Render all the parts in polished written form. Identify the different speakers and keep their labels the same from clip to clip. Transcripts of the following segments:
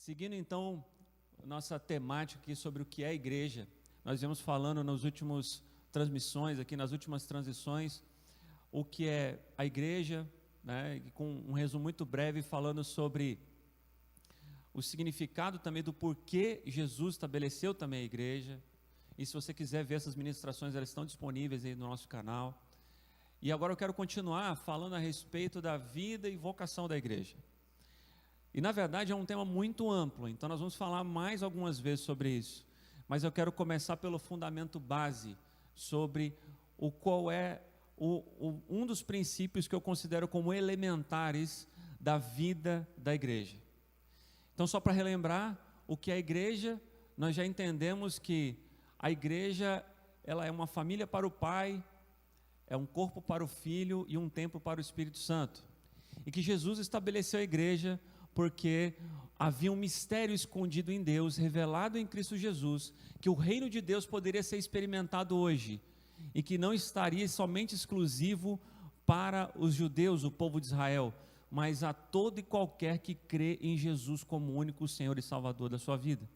Speaker 1: Seguindo então nossa temática aqui sobre o que é a igreja, nós viemos falando nas últimas transmissões, aqui nas últimas transições, o que é a igreja, né, com um resumo muito breve falando sobre o significado também do porquê Jesus estabeleceu também a igreja. E se você quiser ver essas ministrações, elas estão disponíveis aí no nosso canal. E agora eu quero continuar falando a respeito da vida e vocação da igreja. E na verdade é um tema muito amplo, então nós vamos falar mais algumas vezes sobre isso. Mas eu quero começar pelo fundamento base, sobre qual é um dos princípios que eu considero como elementares da vida da igreja. Então, só para relembrar, o que é a igreja, nós já entendemos que a igreja, ela é uma família para o Pai, é um corpo para o Filho e um templo para o Espírito Santo. E que Jesus estabeleceu a igreja porque havia um mistério escondido em Deus, revelado em Cristo Jesus, que o reino de Deus poderia ser experimentado hoje, e que não estaria somente exclusivo para os judeus, o povo de Israel, mas a todo e qualquer que crê em Jesus como único Senhor e Salvador da sua vida.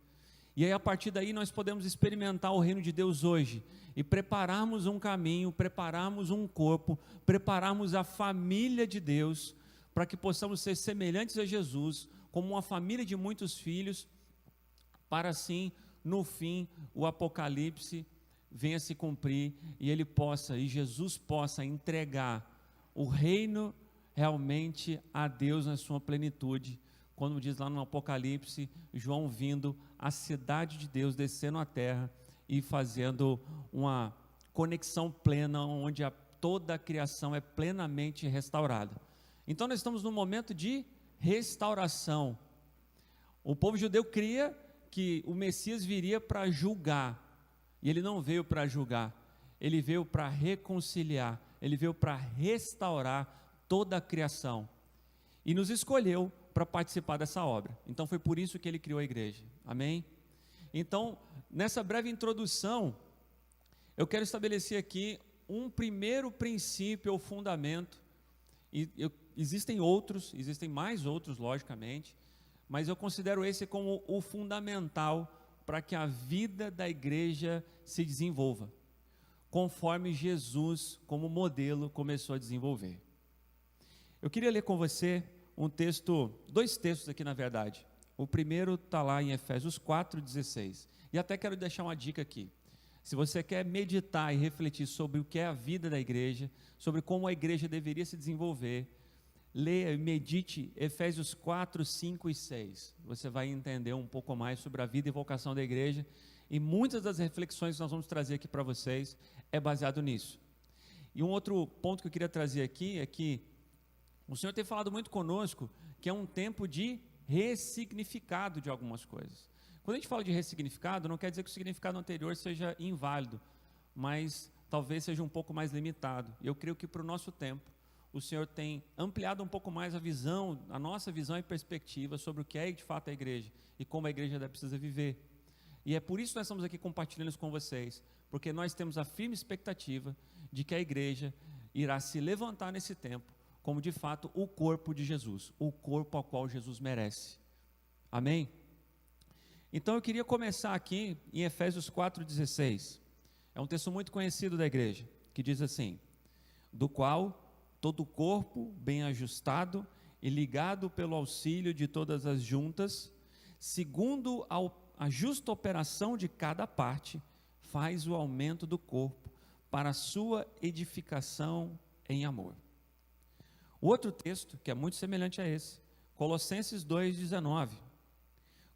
Speaker 1: E aí a partir daí nós podemos experimentar o reino de Deus hoje, e prepararmos um caminho, prepararmos um corpo, prepararmos a família de Deus, para que possamos ser semelhantes a Jesus, como uma família de muitos filhos, para assim, no fim, o Apocalipse venha se cumprir, e Jesus possa entregar o reino realmente a Deus na sua plenitude, quando diz lá no Apocalipse, João vindo a cidade de Deus, descendo à terra e fazendo uma conexão plena, onde toda a criação é plenamente restaurada. Então nós estamos num momento de restauração. O povo judeu cria que o Messias viria para julgar, e ele não veio para julgar, ele veio para reconciliar, ele veio para restaurar toda a criação, e nos escolheu para participar dessa obra. Então foi por isso que ele criou a igreja, amém? Então, nessa breve introdução, eu quero estabelecer aqui um primeiro princípio ou fundamento, existem mais outros, logicamente, mas eu considero esse como o fundamental para que a vida da igreja se desenvolva, conforme Jesus, como modelo, começou a desenvolver. Eu queria ler com você dois textos aqui na verdade. O primeiro está lá em Efésios 4:16, e até quero deixar uma dica aqui. Se você quer meditar e refletir sobre o que é a vida da igreja, sobre como a igreja deveria se desenvolver, leia e medite Efésios 4, 5 e 6. Você vai entender um pouco mais sobre a vida e vocação da igreja, e muitas das reflexões que nós vamos trazer aqui para vocês é baseado nisso. E um outro ponto que eu queria trazer aqui é que o Senhor tem falado muito conosco que é um tempo de ressignificado de algumas coisas. Quando a gente fala de ressignificado, não quer dizer que o significado anterior seja inválido, mas talvez seja um pouco mais limitado. E eu creio que para o nosso tempo, o Senhor tem ampliado um pouco mais a nossa visão e perspectiva sobre o que é de fato a igreja e como a igreja precisa viver. E é por isso que nós estamos aqui compartilhando isso com vocês, porque nós temos a firme expectativa de que a igreja irá se levantar nesse tempo como de fato o corpo de Jesus, o corpo ao qual Jesus merece. Amém? Então eu queria começar aqui em Efésios 4,16. É um texto muito conhecido da igreja, que diz assim: do qual todo o corpo, bem ajustado e ligado pelo auxílio de todas as juntas, segundo a justa operação de cada parte, faz o aumento do corpo para a sua edificação em amor. O outro texto, que é muito semelhante a esse, Colossenses 2,19.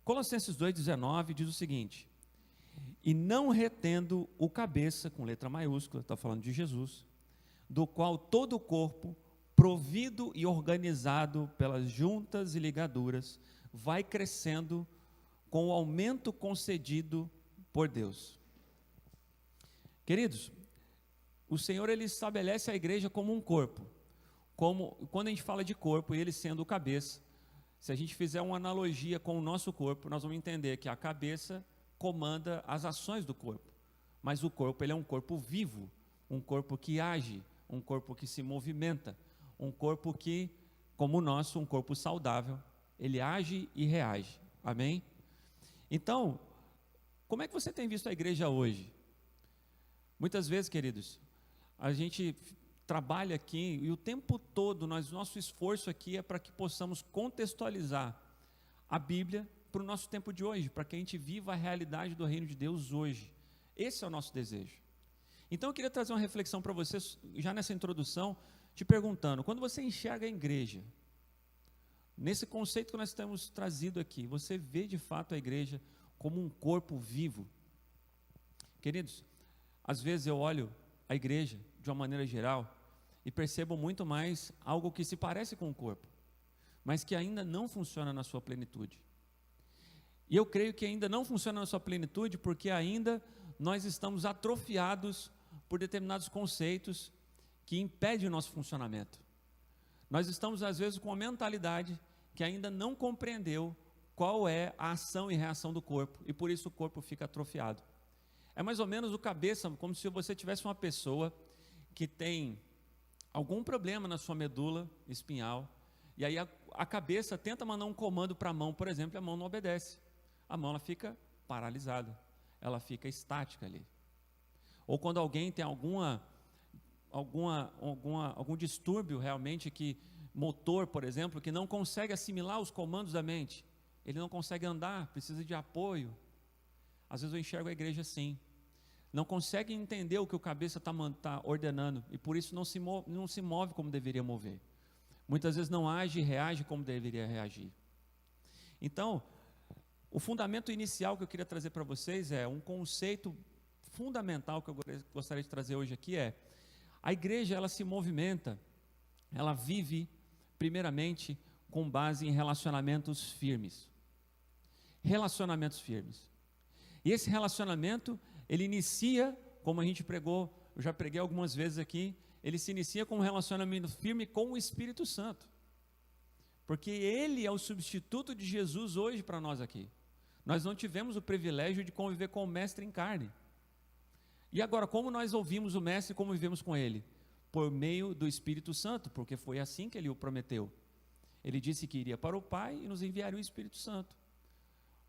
Speaker 1: Colossenses 2,19 diz o seguinte: e não retendo o cabeça, com letra maiúscula, está falando de Jesus, do qual todo o corpo, provido e organizado pelas juntas e ligaduras, vai crescendo com o aumento concedido por Deus. Queridos, o Senhor ele estabelece a igreja como um corpo. Quando a gente fala de corpo, ele sendo o cabeça, se a gente fizer uma analogia com o nosso corpo, nós vamos entender que a cabeça comanda as ações do corpo, mas o corpo ele é um corpo vivo, um corpo que age, um corpo que se movimenta, um corpo que, como o nosso, um corpo saudável, ele age e reage. Amém? Então, como é que você tem visto a igreja hoje? Muitas vezes, queridos, a gente trabalha aqui e o tempo todo nosso esforço aqui é para que possamos contextualizar a Bíblia para o nosso tempo de hoje, para que a gente viva a realidade do reino de Deus hoje. Esse é o nosso desejo. Então eu queria trazer uma reflexão para vocês, já nessa introdução, te perguntando, quando você enxerga a igreja, nesse conceito que nós temos trazido aqui, você vê de fato a igreja como um corpo vivo? Queridos, às vezes eu olho a igreja de uma maneira geral e percebo muito mais algo que se parece com o corpo, mas que ainda não funciona na sua plenitude. E eu creio que ainda não funciona na sua plenitude porque ainda nós estamos atrofiados por determinados conceitos que impedem o nosso funcionamento. Nós estamos às vezes com uma mentalidade que ainda não compreendeu qual é a ação e reação do corpo, e por isso o corpo fica atrofiado. É mais ou menos o cabeça, como se você tivesse uma pessoa que tem algum problema na sua medula espinhal, e aí a cabeça tenta mandar um comando para a mão, por exemplo, e a mão não obedece. A mão ela fica paralisada, ela fica estática ali. Ou quando alguém tem algum distúrbio realmente, que motor, por exemplo, que não consegue assimilar os comandos da mente, ele não consegue andar, precisa de apoio. Às vezes eu enxergo a igreja assim, não consegue entender o que o cabeça está ordenando, e por isso não se move como deveria mover. Muitas vezes não age e reage como deveria reagir. Então, o fundamento inicial que eu queria trazer para vocês é um conceito fundamental que eu gostaria de trazer hoje aqui, a igreja ela se movimenta, ela vive primeiramente com base em relacionamentos firmes. Relacionamentos firmes. E esse relacionamento, ele inicia, como a gente pregou, eu já preguei algumas vezes aqui, ele se inicia com um relacionamento firme com o Espírito Santo. Porque ele é o substituto de Jesus hoje para nós aqui. Nós não tivemos o privilégio de conviver com o Mestre em carne. E agora, como nós ouvimos o Mestre, como vivemos com ele? Por meio do Espírito Santo, porque foi assim que ele o prometeu. Ele disse que iria para o Pai e nos enviaria o Espírito Santo,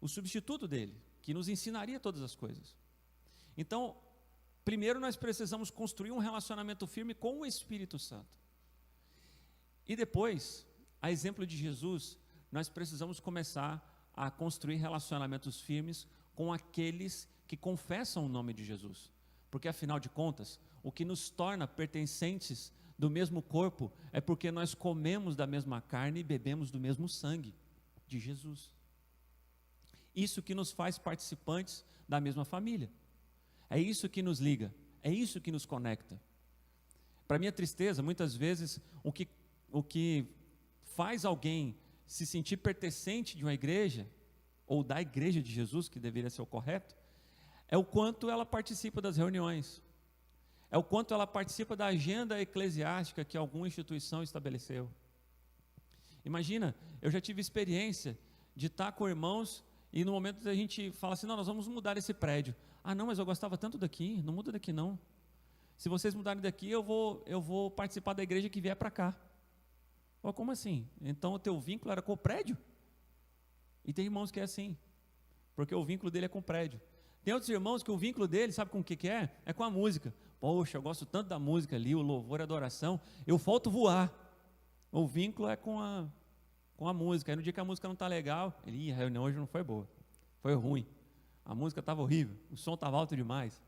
Speaker 1: o substituto dele, que nos ensinaria todas as coisas. Então, primeiro nós precisamos construir um relacionamento firme com o Espírito Santo. E depois, a exemplo de Jesus, nós precisamos começar a construir relacionamentos firmes com aqueles que confessam o nome de Jesus. Porque afinal de contas, o que nos torna pertencentes do mesmo corpo é porque nós comemos da mesma carne e bebemos do mesmo sangue de Jesus. Isso que nos faz participantes da mesma família. É isso que nos liga, é isso que nos conecta. Para minha tristeza, muitas vezes, o que faz alguém se sentir pertencente de uma igreja, ou da igreja de Jesus, que deveria ser o correto, é o quanto ela participa das reuniões, é o quanto ela participa da agenda eclesiástica que alguma instituição estabeleceu. Imagina, eu já tive experiência de estar com irmãos e no momento da gente fala assim, não, nós vamos mudar esse prédio. Ah não, mas eu gostava tanto daqui, não muda daqui não. Se vocês mudarem daqui, eu vou participar da igreja que vier para cá. Oh, como assim? Então o teu vínculo era com o prédio? E tem irmãos que é assim, porque o vínculo dele é com o prédio. Tem outros irmãos que o vínculo dele, sabe com o que é? É com a música. Poxa, eu gosto tanto da música ali, o louvor, a adoração, eu falto voar. O vínculo é com a música. Aí no dia que a música não está legal, a reunião hoje não foi boa, foi ruim. A música estava horrível, o som estava alto demais.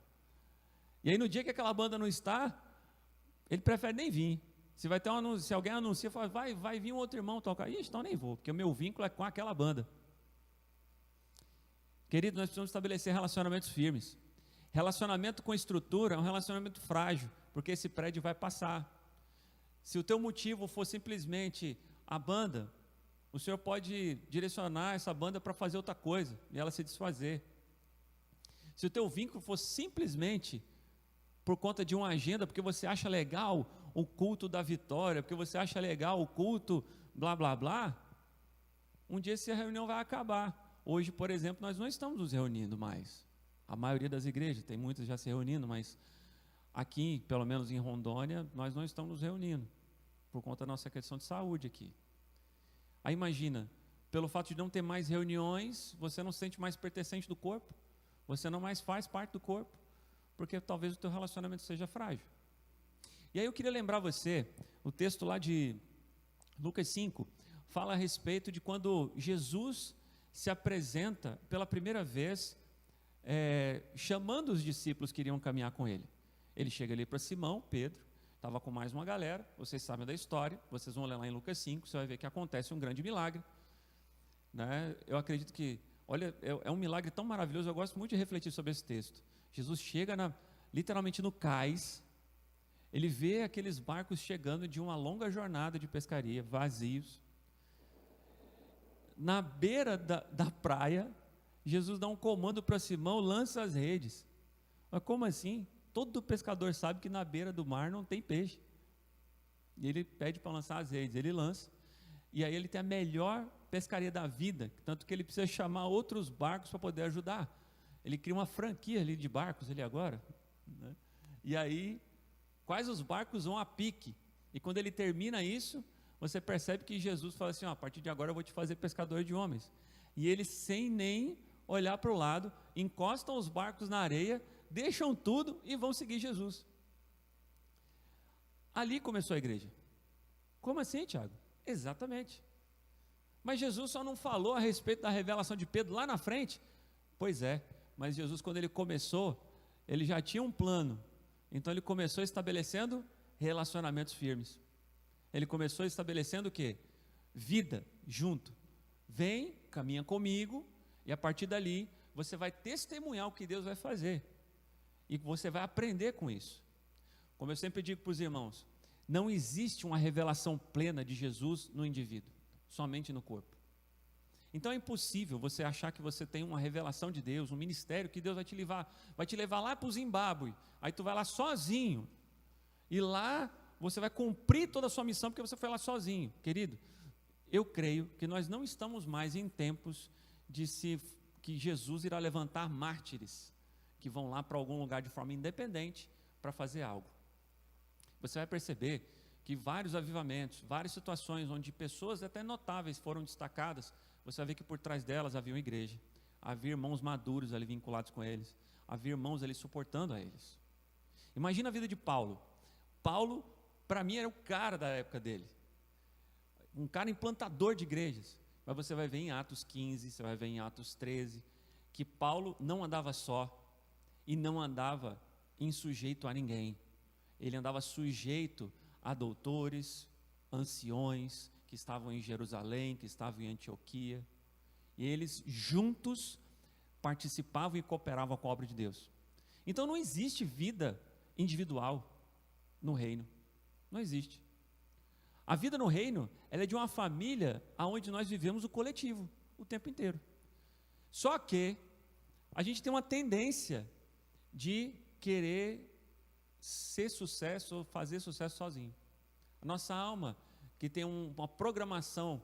Speaker 1: E aí no dia que aquela banda não está, ele prefere nem vir. Se vai ter se alguém anuncia, fala, vai vir um outro irmão tocar. Ixi, então nem vou, porque o meu vínculo é com aquela banda. Querido, nós precisamos estabelecer relacionamentos firmes. Relacionamento com estrutura é um relacionamento frágil, porque esse prédio vai passar. Se o teu motivo for simplesmente a banda, o Senhor pode direcionar essa banda para fazer outra coisa e ela se desfazer. Se o teu vínculo for simplesmente por conta de uma agenda, porque você acha legal o culto da vitória, porque você acha legal o culto blá blá blá, um dia essa reunião vai acabar. Hoje, por exemplo, nós não estamos nos reunindo mais. A maioria das igrejas, tem muitas já se reunindo, mas aqui, pelo menos em Rondônia, nós não estamos nos reunindo, por conta da nossa questão de saúde aqui. Aí imagina, pelo fato de não ter mais reuniões, você não se sente mais pertencente do corpo, você não mais faz parte do corpo, porque talvez o teu relacionamento seja frágil. E aí eu queria lembrar você, o texto lá de Lucas 5, fala a respeito de quando Jesus se apresenta pela primeira vez, chamando os discípulos que iriam caminhar com ele. Ele chega ali para Simão, Pedro, estava com mais uma galera, vocês sabem da história, vocês vão ler lá em Lucas 5, você vai ver que acontece um grande milagre, né? Eu acredito que, olha, é um milagre tão maravilhoso, eu gosto muito de refletir sobre esse texto. Jesus chega literalmente no cais, ele vê aqueles barcos chegando de uma longa jornada de pescaria, vazios. Na beira da praia, Jesus dá um comando para Simão, lança as redes. Mas como assim? Todo pescador sabe que na beira do mar não tem peixe. E ele pede para lançar as redes, ele lança. E aí ele tem a melhor pescaria da vida, tanto que ele precisa chamar outros barcos para poder ajudar. Ele cria uma franquia ali de barcos ali agora, né? E aí, quais os barcos vão a pique. E quando ele termina isso, você percebe que Jesus fala assim, a partir de agora eu vou te fazer pescador de homens. E eles, sem nem olhar para o lado, encostam os barcos na areia, deixam tudo e vão seguir Jesus. Ali começou a igreja. Como assim, Tiago? Exatamente. Mas Jesus só não falou a respeito da revelação de Pedro lá na frente? Pois é, mas Jesus, quando ele começou, ele já tinha um plano. Então ele começou estabelecendo relacionamentos firmes. Ele começou estabelecendo o quê? Vida junto. Vem, caminha comigo, e a partir dali você vai testemunhar o que Deus vai fazer. E você vai aprender com isso. Como eu sempre digo para os irmãos, não existe uma revelação plena de Jesus no indivíduo, somente no corpo. Então é impossível você achar que você tem uma revelação de Deus, um ministério que Deus vai te levar lá para o Zimbábue, aí tu vai lá sozinho, e lá você vai cumprir toda a sua missão porque você foi lá sozinho. Querido, eu creio que nós não estamos mais em tempos que Jesus irá levantar mártires, que vão lá para algum lugar de forma independente para fazer algo. Você vai perceber que vários avivamentos, várias situações onde pessoas até notáveis foram destacadas, você vai ver que por trás delas havia uma igreja, havia irmãos maduros ali vinculados com eles, havia irmãos ali suportando a eles. Imagina a vida de Paulo. Paulo, para mim, era o cara da época dele, um cara implantador de igrejas. Mas você vai ver em Atos 15, você vai ver em Atos 13, que Paulo não andava só e não andava insujeito a ninguém. Ele andava sujeito a doutores, anciões que estavam em Jerusalém, que estavam em Antioquia, e eles juntos participavam e cooperavam com a obra de Deus. Então não existe vida individual no reino, não existe. A vida no reino, ela é de uma família onde nós vivemos o coletivo, o tempo inteiro. Só que a gente tem uma tendência de querer ser sucesso ou fazer sucesso sozinho. A nossa alma, que tem uma programação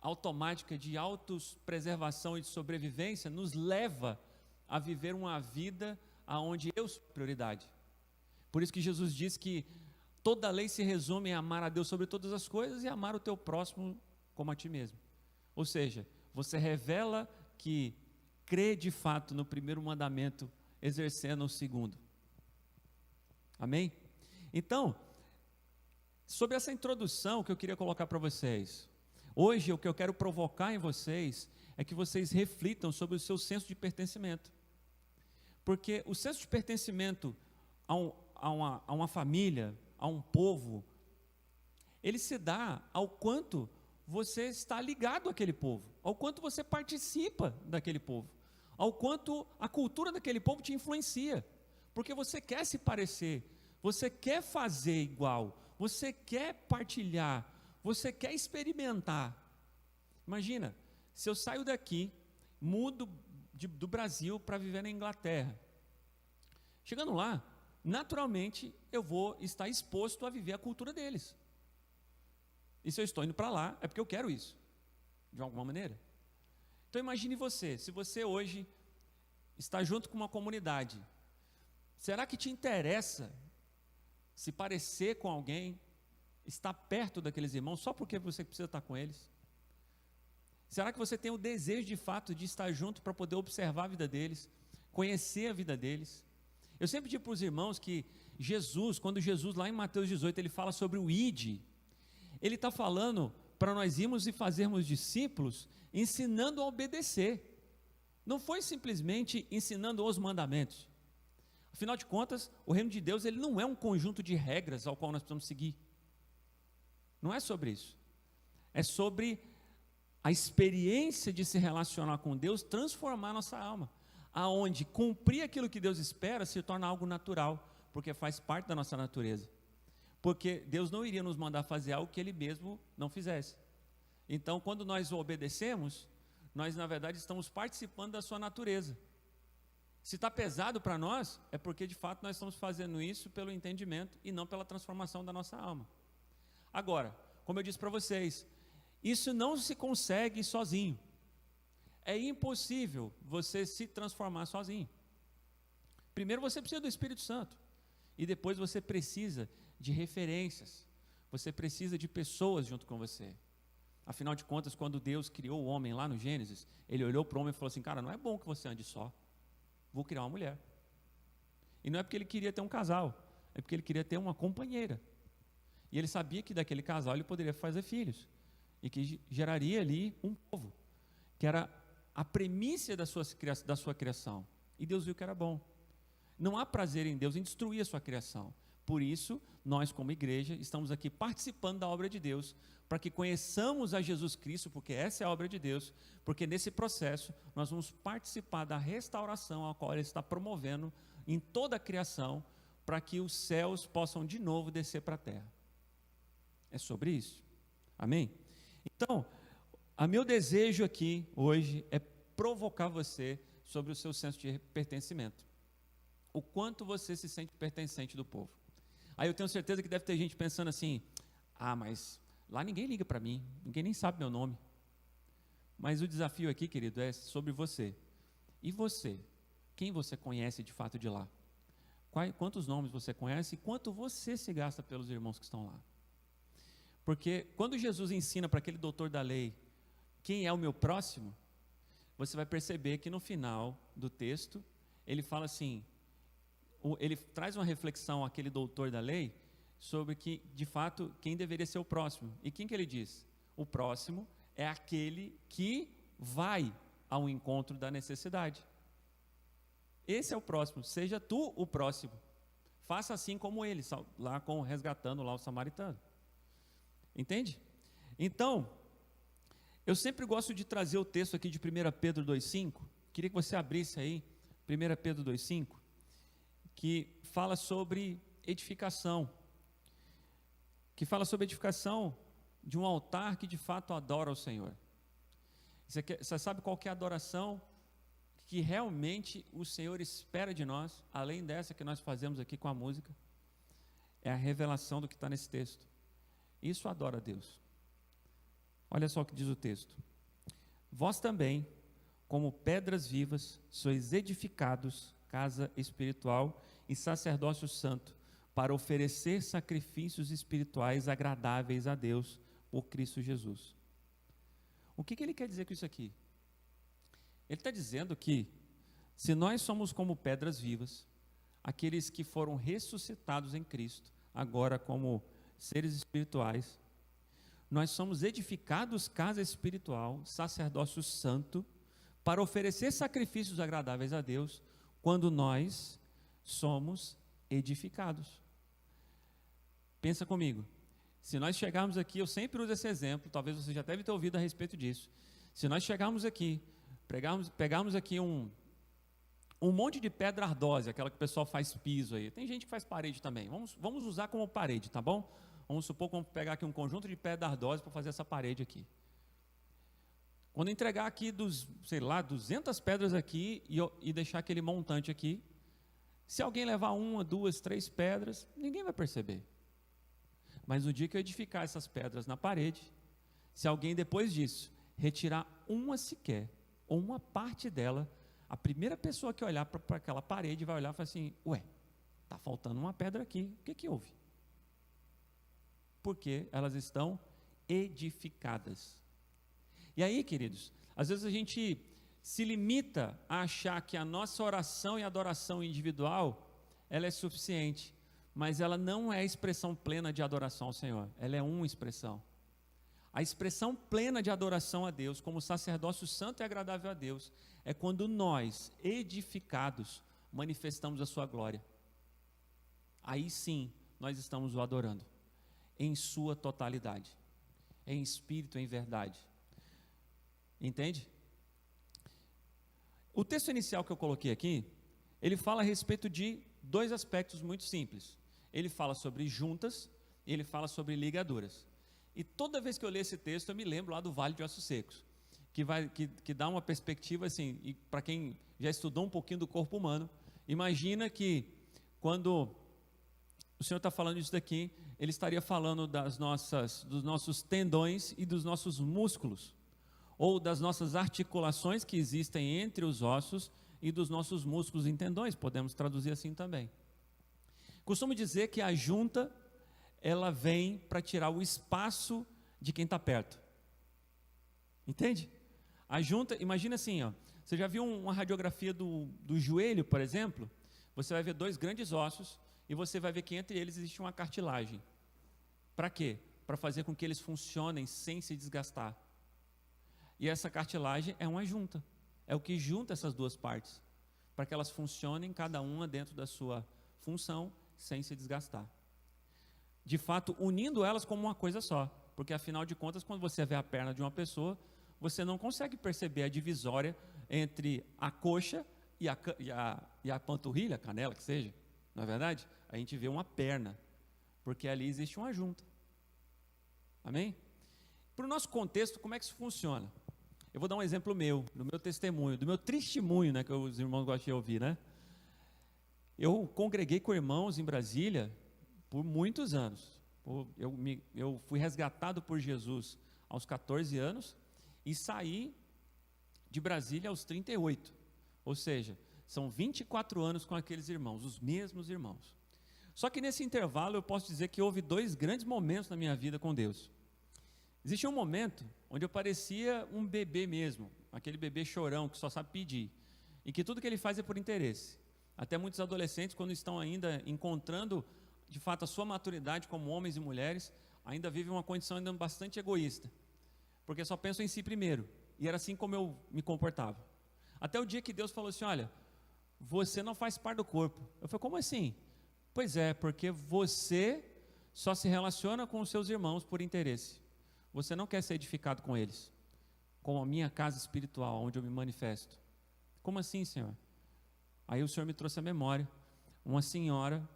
Speaker 1: automática de autopreservação e de sobrevivência, nos leva a viver uma vida onde eu sou a prioridade. Por isso que Jesus diz que toda a lei se resume em amar a Deus sobre todas as coisas e amar o teu próximo como a ti mesmo. Ou seja, você revela que crê de fato no primeiro mandamento, exercendo o segundo. Amém? Então, sobre essa introdução que eu queria colocar para vocês, hoje o que eu quero provocar em vocês é que vocês reflitam sobre o seu senso de pertencimento. Porque o senso de pertencimento a uma família, a um povo, ele se dá ao quanto você está ligado àquele povo, ao quanto você participa daquele povo, ao quanto a cultura daquele povo te influencia, porque você quer se parecer, você quer fazer igual, você quer partilhar, você quer experimentar. Imagina, se eu saio daqui, mudo do Brasil para viver na Inglaterra, chegando lá, naturalmente eu vou estar exposto a viver a cultura deles. E se eu estou indo para lá, é porque eu quero isso, de alguma maneira. Então imagine você, se você hoje está junto com uma comunidade, será que te interessa se parecer com alguém, estar perto daqueles irmãos, só porque você precisa estar com eles? Será que você tem o desejo de fato de estar junto para poder observar a vida deles, conhecer a vida deles? Eu sempre digo para os irmãos que Jesus, quando Jesus lá em Mateus 18, ele fala sobre o ide, ele está falando para nós irmos e fazermos discípulos, ensinando a obedecer. Não foi simplesmente ensinando os mandamentos. Afinal de contas, o reino de Deus ele não é um conjunto de regras ao qual nós precisamos seguir. Não é sobre isso. É sobre a experiência de se relacionar com Deus, transformar a nossa alma, aonde cumprir aquilo que Deus espera se torna algo natural, porque faz parte da nossa natureza. Porque Deus não iria nos mandar fazer algo que Ele mesmo não fizesse. Então, quando nós o obedecemos, nós na verdade estamos participando da sua natureza. Se está pesado para nós, é porque de fato nós estamos fazendo isso pelo entendimento e não pela transformação da nossa alma. Agora, como eu disse para vocês, isso não se consegue sozinho. É impossível você se transformar sozinho. Primeiro você precisa do Espírito Santo. E depois você precisa de referências. Você precisa de pessoas junto com você. Afinal de contas, quando Deus criou o homem lá no Gênesis, Ele olhou para o homem e falou assim, cara, não é bom que você ande só. Vou criar uma mulher. E não é porque Ele queria ter um casal, é porque Ele queria ter uma companheira. E Ele sabia que daquele casal Ele poderia fazer filhos. E que geraria ali um povo. Que era a premissa da sua criação. E Deus viu que era bom. Não há prazer em Deus em destruir a sua criação. Por isso, nós como igreja estamos aqui participando da obra de Deus, para que conheçamos a Jesus Cristo, porque essa é a obra de Deus, porque nesse processo nós vamos participar da restauração a qual Ele está promovendo em toda a criação, para que os céus possam de novo descer para a terra. É sobre isso. Amém? Então, o meu desejo aqui hoje é provocar você sobre o seu senso de pertencimento. O quanto você se sente pertencente do povo. Aí eu tenho certeza que deve ter gente pensando assim, mas lá ninguém liga para mim, ninguém nem sabe meu nome. Mas o desafio aqui, querido, é sobre você. E você? Quem você conhece de fato de lá? Quantos nomes você conhece e quanto você se gasta pelos irmãos que estão lá? Porque quando Jesus ensina para aquele doutor da lei quem é o meu próximo, você vai perceber que no final do texto, ele fala assim, ele traz uma reflexão àquele doutor da lei sobre que, de fato, quem deveria ser o próximo. E quem que ele diz? O próximo é aquele que vai ao encontro da necessidade. Esse é o próximo, seja tu o próximo. Faça assim como ele, lá resgatando lá o samaritano. Entende? Então, eu sempre gosto de trazer o texto aqui de 1 Pedro 2,5. Queria que você abrisse aí, 1 Pedro 2,5. Que fala sobre edificação, de um altar que de fato adora o Senhor. Você sabe qual que é a adoração que realmente o Senhor espera de nós, além dessa que nós fazemos aqui com a música? É a revelação do que está nesse texto. Isso adora a Deus. Olha só o que diz o texto. Vós também, como pedras vivas, sois edificados, casa espiritual e sacerdócio santo, para oferecer sacrifícios espirituais agradáveis a Deus por Cristo Jesus. O que ele quer dizer com isso aqui? Ele está dizendo que, se nós somos como pedras vivas, aqueles que foram ressuscitados em Cristo, agora como seres espirituais, nós somos edificados casa espiritual, sacerdócio santo, para oferecer sacrifícios agradáveis a Deus, quando nós somos edificados. Pensa comigo, se nós chegarmos aqui, eu sempre uso esse exemplo, talvez você já deve ter ouvido a respeito disso. Se nós chegarmos aqui, pegarmos aqui um monte de pedra ardósia, aquela que o pessoal faz piso aí, tem gente que faz parede também, vamos usar como parede, tá bom? Vamos supor que vamos pegar aqui um conjunto de pedra ardósia para fazer essa parede aqui. Quando entregar aqui 200 pedras aqui e deixar aquele montante aqui, se alguém levar 1, 2, 3 pedras, ninguém vai perceber. Mas no dia que eu edificar essas pedras na parede, se alguém depois disso retirar uma sequer, ou uma parte dela, a primeira pessoa que olhar para aquela parede vai olhar e falar assim, está faltando uma pedra aqui, o que houve? Porque elas estão edificadas. E aí, queridos, às vezes a gente se limita a achar que a nossa oração e adoração individual, ela é suficiente, mas ela não é a expressão plena de adoração ao Senhor, ela é uma expressão. A expressão plena de adoração a Deus, como sacerdócio santo e agradável a Deus, é quando nós, edificados, manifestamos a sua glória. Aí sim, nós estamos o adorando, em sua totalidade, em espírito, em verdade. Entende? O texto inicial que eu coloquei aqui, ele fala a respeito de dois aspectos muito simples. Ele fala sobre juntas e ele fala sobre ligaduras. E toda vez que eu leio esse texto, eu me lembro lá do Vale de Ossos Secos, que dá uma perspectiva assim, e para quem já estudou um pouquinho do corpo humano, imagina que quando o Senhor está falando isso daqui, Ele estaria falando dos nossos tendões e dos nossos músculos, ou das nossas articulações que existem entre os ossos e dos nossos músculos e tendões, podemos traduzir assim também. Costumo dizer que a junta, ela vem para tirar o espaço de quem está perto. Entende? A junta, imagina assim, ó, você já viu uma radiografia do joelho, por exemplo? Você vai ver dois grandes ossos e você vai ver que entre eles existe uma cartilagem. Para quê? Para fazer com que eles funcionem sem se desgastar. E essa cartilagem é uma junta. É o que junta essas duas partes, para que elas funcionem cada uma dentro da sua função sem se desgastar. De fato, unindo elas como uma coisa só, porque afinal de contas, quando você vê a perna de uma pessoa, você não consegue perceber a divisória entre a coxa e a panturrilha, a canela que seja, não é verdade? A gente vê uma perna, porque ali existe uma junta. Amém? Para o nosso contexto, como é que isso funciona? Eu vou dar um exemplo meu, do meu testemunho, do meu testemunho, né, que os irmãos gostam de ouvir, né? Eu congreguei com irmãos em Brasília por muitos anos. Eu fui resgatado por Jesus aos 14 anos e saí de Brasília aos 38. Ou seja, são 24 anos com aqueles irmãos, os mesmos irmãos. Só que nesse intervalo eu posso dizer que houve dois grandes momentos na minha vida com Deus. Existia um momento onde eu parecia um bebê mesmo, aquele bebê chorão que só sabe pedir, e que tudo que ele faz é por interesse. Até muitos adolescentes, quando estão ainda encontrando de fato a sua maturidade como homens e mulheres, ainda vivem uma condição ainda bastante egoísta, porque só pensam em si primeiro, e era assim como eu me comportava. Até o dia que Deus falou assim: olha, você não faz parte do corpo. Eu falei: como assim? Pois é, porque você só se relaciona com os seus irmãos por interesse. Você não quer ser edificado com eles, com a minha casa espiritual, onde eu me manifesto. Como assim, Senhor? Aí o Senhor me trouxe à memória uma senhora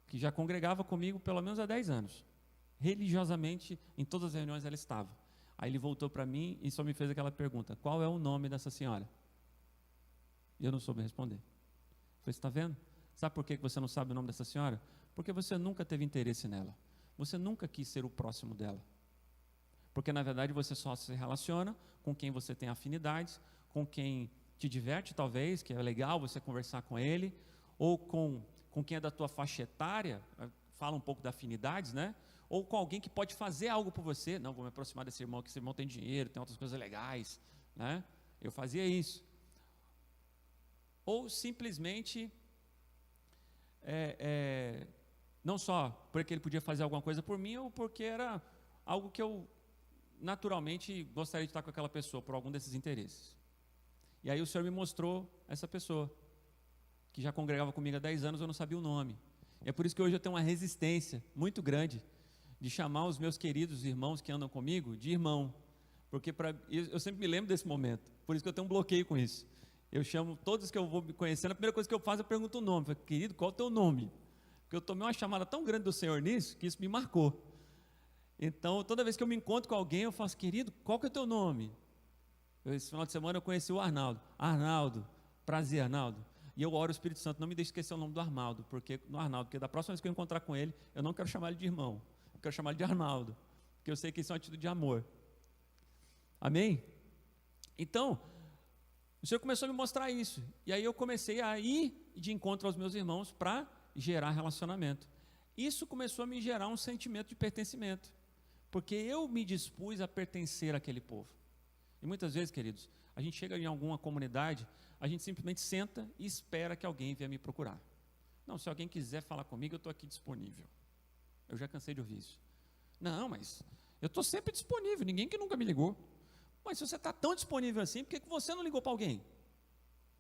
Speaker 1: que já congregava comigo pelo menos há 10 anos. Religiosamente, em todas as reuniões ela estava. Aí ele voltou para mim e só me fez aquela pergunta: qual é o nome dessa senhora? E eu não soube responder. Eu falei: você está vendo? Sabe por que você não sabe o nome dessa senhora? Porque você nunca teve interesse nela. Você nunca quis ser o próximo dela. Porque na verdade você só se relaciona com quem você tem afinidades, com quem te diverte talvez, que é legal você conversar com ele, ou com quem é da tua faixa etária, fala um pouco de afinidades, né? Ou com alguém que pode fazer algo por você. Não, vou me aproximar desse irmão, que esse irmão tem dinheiro, tem outras coisas legais, né? Eu fazia isso. Ou simplesmente, não só porque ele podia fazer alguma coisa por mim, ou porque era algo que eu naturalmente gostaria de estar com aquela pessoa, por algum desses interesses. E aí o Senhor me mostrou essa pessoa, que já congregava comigo há 10 anos, eu não sabia o nome. E é por isso que hoje eu tenho uma resistência muito grande de chamar os meus queridos irmãos que andam comigo de irmão, porque eu sempre me lembro desse momento, por isso que eu tenho um bloqueio com isso. Eu chamo todos que eu vou me conhecendo, a primeira coisa que eu faço, eu pergunto o nome. Eu falo: querido, qual é o teu nome? Porque eu tomei uma chamada tão grande do Senhor nisso, que isso me marcou. Então, toda vez que eu me encontro com alguém, eu faço: querido, qual que é o teu nome? Esse final de semana eu conheci o Arnaldo. Arnaldo, prazer, Arnaldo. E eu oro ao Espírito Santo: não me deixe esquecer o nome do Arnaldo, porque da próxima vez que eu encontrar com ele, eu não quero chamar ele de irmão, eu quero chamar ele de Arnaldo, porque eu sei que isso é uma atitude de amor. Amém? Então, o Senhor começou a me mostrar isso, e aí eu comecei a ir de encontro aos meus irmãos para gerar relacionamento. Isso começou a me gerar um sentimento de pertencimento, porque eu me dispus a pertencer àquele povo. E muitas vezes, queridos, a gente chega em alguma comunidade, a gente simplesmente senta e espera que alguém venha me procurar. Não, se alguém quiser falar comigo, eu estou aqui disponível. Eu já cansei de ouvir isso. Não, mas eu estou sempre disponível, ninguém que nunca me ligou. Mas se você está tão disponível assim, por que você não ligou para alguém?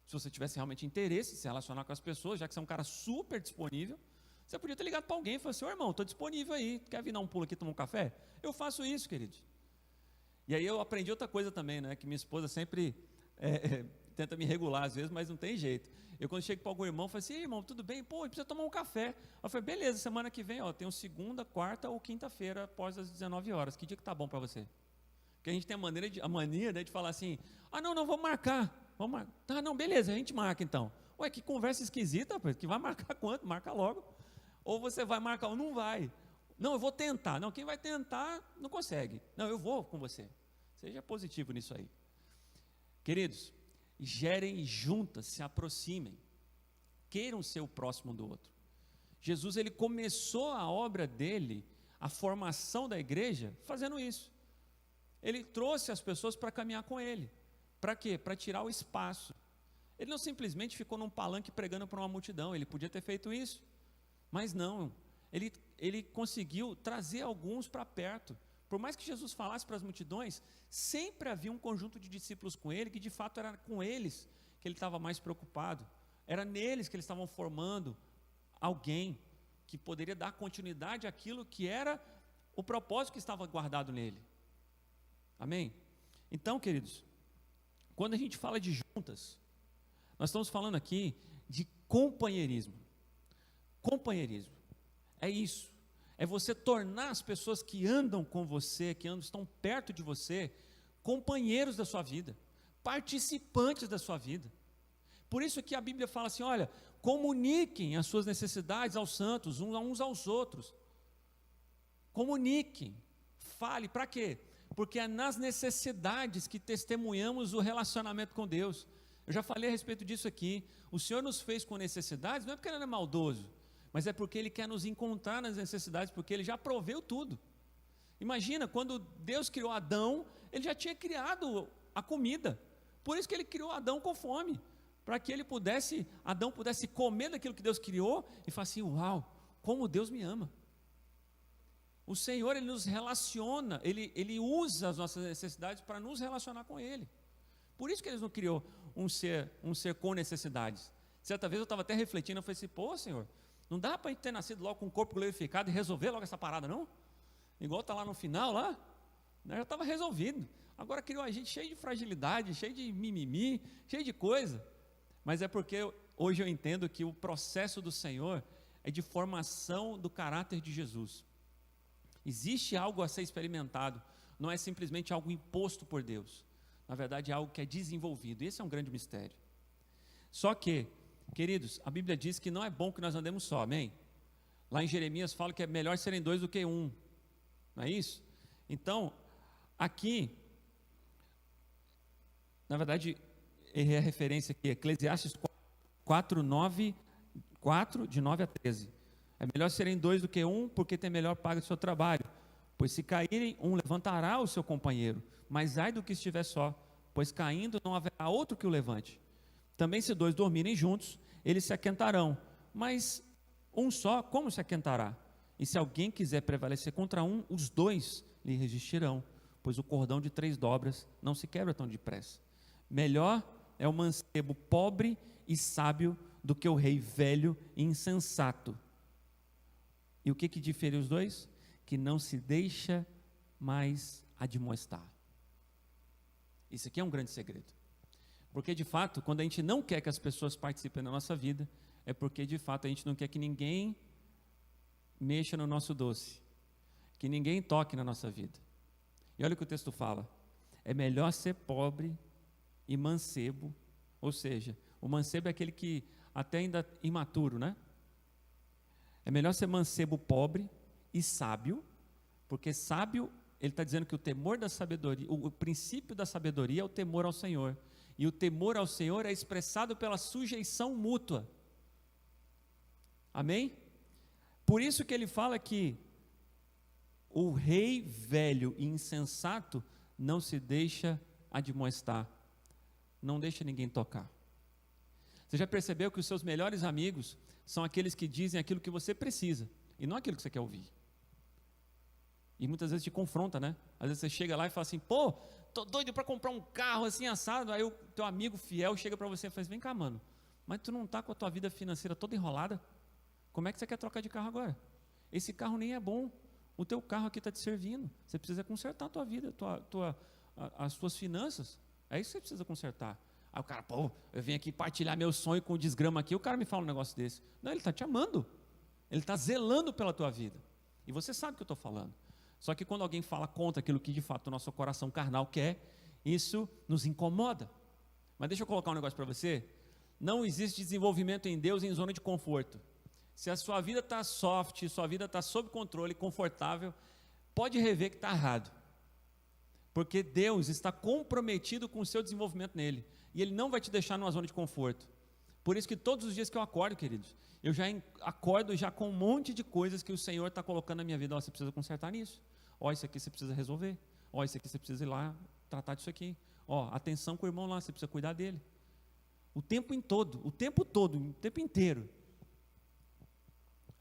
Speaker 1: Se você tivesse realmente interesse em se relacionar com as pessoas, já que você é um cara super disponível, você podia ter ligado para alguém e falar assim, ô irmão, estou disponível aí, quer vir dar um pulo aqui tomar um café? Eu faço isso, queridos. E aí eu aprendi outra coisa também, né, que minha esposa sempre tenta me regular às vezes, mas não tem jeito. Eu quando chego para algum irmão, eu falo assim, irmão, tudo bem? Pô, precisa tomar um café. Eu falei, beleza, semana que vem, ó, tem segunda, quarta ou quinta-feira, após as 19 horas. Que dia que tá bom para você? Porque a gente tem a mania, né, de falar assim, não, vamos marcar. Tá, não, beleza, a gente marca então. Ué, que conversa esquisita, que vai marcar quanto? Marca logo. Ou você vai marcar ou não vai. Não, eu vou tentar. Não, quem vai tentar não consegue. Não, eu vou com você. Seja positivo nisso aí. Queridos, gerem juntas, se aproximem. Queiram ser o próximo do outro. Jesus, ele começou a obra dele, a formação da igreja, fazendo isso. Ele trouxe as pessoas para caminhar com ele. Para quê? Para tirar o espaço. Ele não simplesmente ficou num palanque pregando para uma multidão, ele podia ter feito isso. Mas não, ele conseguiu trazer alguns para perto. Por mais que Jesus falasse para as multidões, sempre havia um conjunto de discípulos com ele, que de fato era com eles que ele estava mais preocupado. Era neles que eles estavam formando alguém que poderia dar continuidade àquilo que era o propósito que estava guardado nele. Amém? Então, queridos, quando a gente fala de juntas, nós estamos falando aqui de companheirismo. Companheirismo, é isso, é você tornar as pessoas que andam com você, estão perto de você, companheiros da sua vida, participantes da sua vida. Por isso que a Bíblia fala assim, olha, comuniquem as suas necessidades aos santos, uns aos outros. Comuniquem, fale, para quê? Porque é nas necessidades que testemunhamos o relacionamento com Deus. Eu já falei a respeito disso aqui, o Senhor nos fez com necessidades, não é porque Ele é maldoso, mas é porque Ele quer nos encontrar nas necessidades, porque Ele já proveu tudo. Imagina, quando Deus criou Adão, Ele já tinha criado a comida, por isso que Ele criou Adão com fome, para que Adão pudesse comer daquilo que Deus criou, e falar assim, uau, como Deus me ama. O Senhor, Ele nos relaciona, Ele usa as nossas necessidades para nos relacionar com Ele. Por isso que Ele não criou um ser com necessidades. Certa vez eu estava até refletindo, eu falei assim, pô Senhor, não dá para a gente ter nascido logo com o corpo glorificado e resolver logo essa parada, não? Igual está lá no final, lá, né, já estava resolvido. Agora criou a gente cheio de fragilidade, cheio de mimimi, cheio de coisa. Mas é porque hoje eu entendo que o processo do Senhor é de formação do caráter de Jesus. Existe algo a ser experimentado, não é simplesmente algo imposto por Deus. Na verdade é algo que é desenvolvido, e esse é um grande mistério. Só que, queridos, a Bíblia diz que não é bom que nós andemos só, amém? Lá em Jeremias fala que é melhor serem dois do que um, não é isso? Então, aqui, na verdade, errei a referência aqui, Eclesiastes 4, de 9 a 13. É melhor serem dois do que um, porque tem melhor paga do seu trabalho. Pois se caírem, um levantará o seu companheiro, mas ai do que estiver só, pois caindo não haverá outro que o levante. Também se dois dormirem juntos, eles se aquentarão, mas um só, como se aquentará? E se alguém quiser prevalecer contra um, os dois lhe resistirão, pois o cordão de 3 dobras não se quebra tão depressa. Melhor é o mancebo pobre e sábio do que o rei velho e insensato. E o que difere os dois? Que não se deixa mais admoestar. Isso aqui é um grande segredo. Porque de fato, quando a gente não quer que as pessoas participem da nossa vida, é porque de fato a gente não quer que ninguém mexa no nosso doce, que ninguém toque na nossa vida. E olha o que o texto fala: é melhor ser pobre e mancebo, ou seja, o mancebo é aquele que até ainda imaturo, né? É melhor ser mancebo pobre e sábio, porque sábio, ele está dizendo que o temor da sabedoria, o princípio da sabedoria é o temor ao Senhor, e o temor ao Senhor é expressado pela sujeição mútua. Amém? Por isso que ele fala que o rei velho e insensato não se deixa admoestar. Não deixa ninguém tocar. Você já percebeu que os seus melhores amigos são aqueles que dizem aquilo que você precisa e não aquilo que você quer ouvir? E muitas vezes te confronta, né? Às vezes você chega lá e fala assim, pô, tô doido para comprar um carro assim assado. Aí o teu amigo fiel chega para você e fala assim, vem cá, mano, mas tu não está com a tua vida financeira toda enrolada? Como é que você quer trocar de carro agora? Esse carro nem é bom. O teu carro aqui está te servindo. Você precisa consertar a tua vida, as tuas finanças. É isso que você precisa consertar. Aí o cara, pô, eu venho aqui partilhar meu sonho com o desgrama aqui, o cara me fala um negócio desse. Não, ele está te amando. Ele está zelando pela tua vida. E você sabe o que eu estou falando. Só que quando alguém fala contra aquilo que de fato o nosso coração carnal quer, isso nos incomoda. Mas deixa eu colocar um negócio para você. Não existe desenvolvimento em Deus em zona de conforto. Se a sua vida está soft, sua vida está sob controle, confortável, pode rever que está errado. Porque Deus está comprometido com o seu desenvolvimento nele. E Ele não vai te deixar numa zona de conforto. Por isso que todos os dias que eu acordo, queridos, eu já acordo já com um monte de coisas que o Senhor está colocando na minha vida. Ó, você precisa consertar nisso. Ó, isso aqui você precisa resolver. Ó, isso aqui você precisa ir lá tratar disso aqui. Ó, atenção com o irmão lá, você precisa cuidar dele. O tempo inteiro.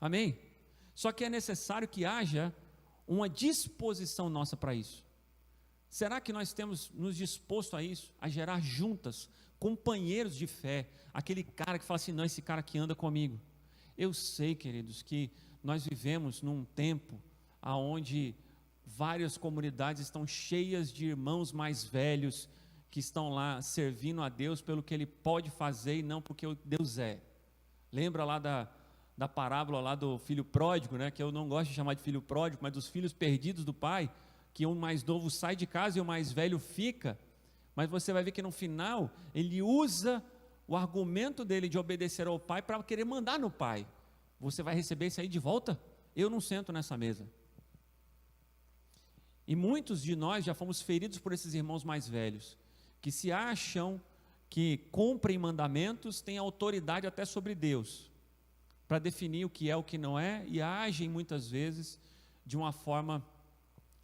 Speaker 1: Amém? Só que é necessário que haja uma disposição nossa para isso. Será que nós temos nos disposto a isso? A gerar juntas, companheiros de fé, aquele cara que fala assim, não, esse cara aqui anda comigo. Eu sei, queridos, que nós vivemos num tempo onde várias comunidades estão cheias de irmãos mais velhos, que estão lá servindo a Deus pelo que Ele pode fazer e não porque Deus é. Lembra lá da parábola lá do filho pródigo, né? Que eu não gosto de chamar de filho pródigo, mas dos filhos perdidos do pai, que o mais novo sai de casa e o mais velho fica, mas você vai ver que no final, ele usa o argumento dele de obedecer ao pai para querer mandar no pai. Você vai receber isso aí de volta? Eu não sento nessa mesa. E muitos de nós já fomos feridos por esses irmãos mais velhos, que se acham que cumprem mandamentos, têm autoridade até sobre Deus, para definir o que é, o que não é, e agem muitas vezes de uma forma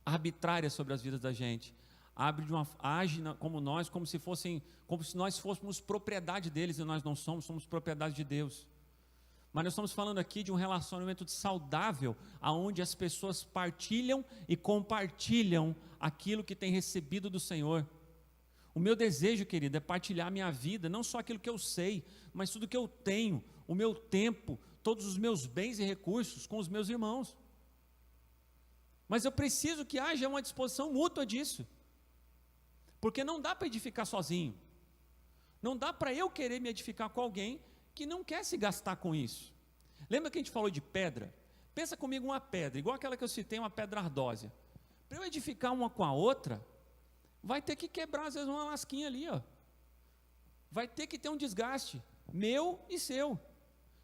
Speaker 1: arbitrária sobre as vidas da gente. Agem como nós, como se nós fôssemos propriedade deles, e nós não somos propriedade de Deus. Mas nós estamos falando aqui de um relacionamento saudável, aonde as pessoas partilham e compartilham aquilo que têm recebido do Senhor. O meu desejo, querido, é partilhar a minha vida, não só aquilo que eu sei, mas tudo que eu tenho, o meu tempo, todos os meus bens e recursos com os meus irmãos. Mas eu preciso que haja uma disposição mútua disso, porque não dá para edificar sozinho, não dá para eu querer me edificar com alguém que não quer se gastar com isso. Lembra que a gente falou de pedra? Pensa comigo uma pedra, igual aquela que eu citei, uma pedra ardósia. Para eu edificar uma com a outra, vai ter que quebrar às vezes uma lasquinha ali, ó. Vai ter que ter um desgaste, meu e seu.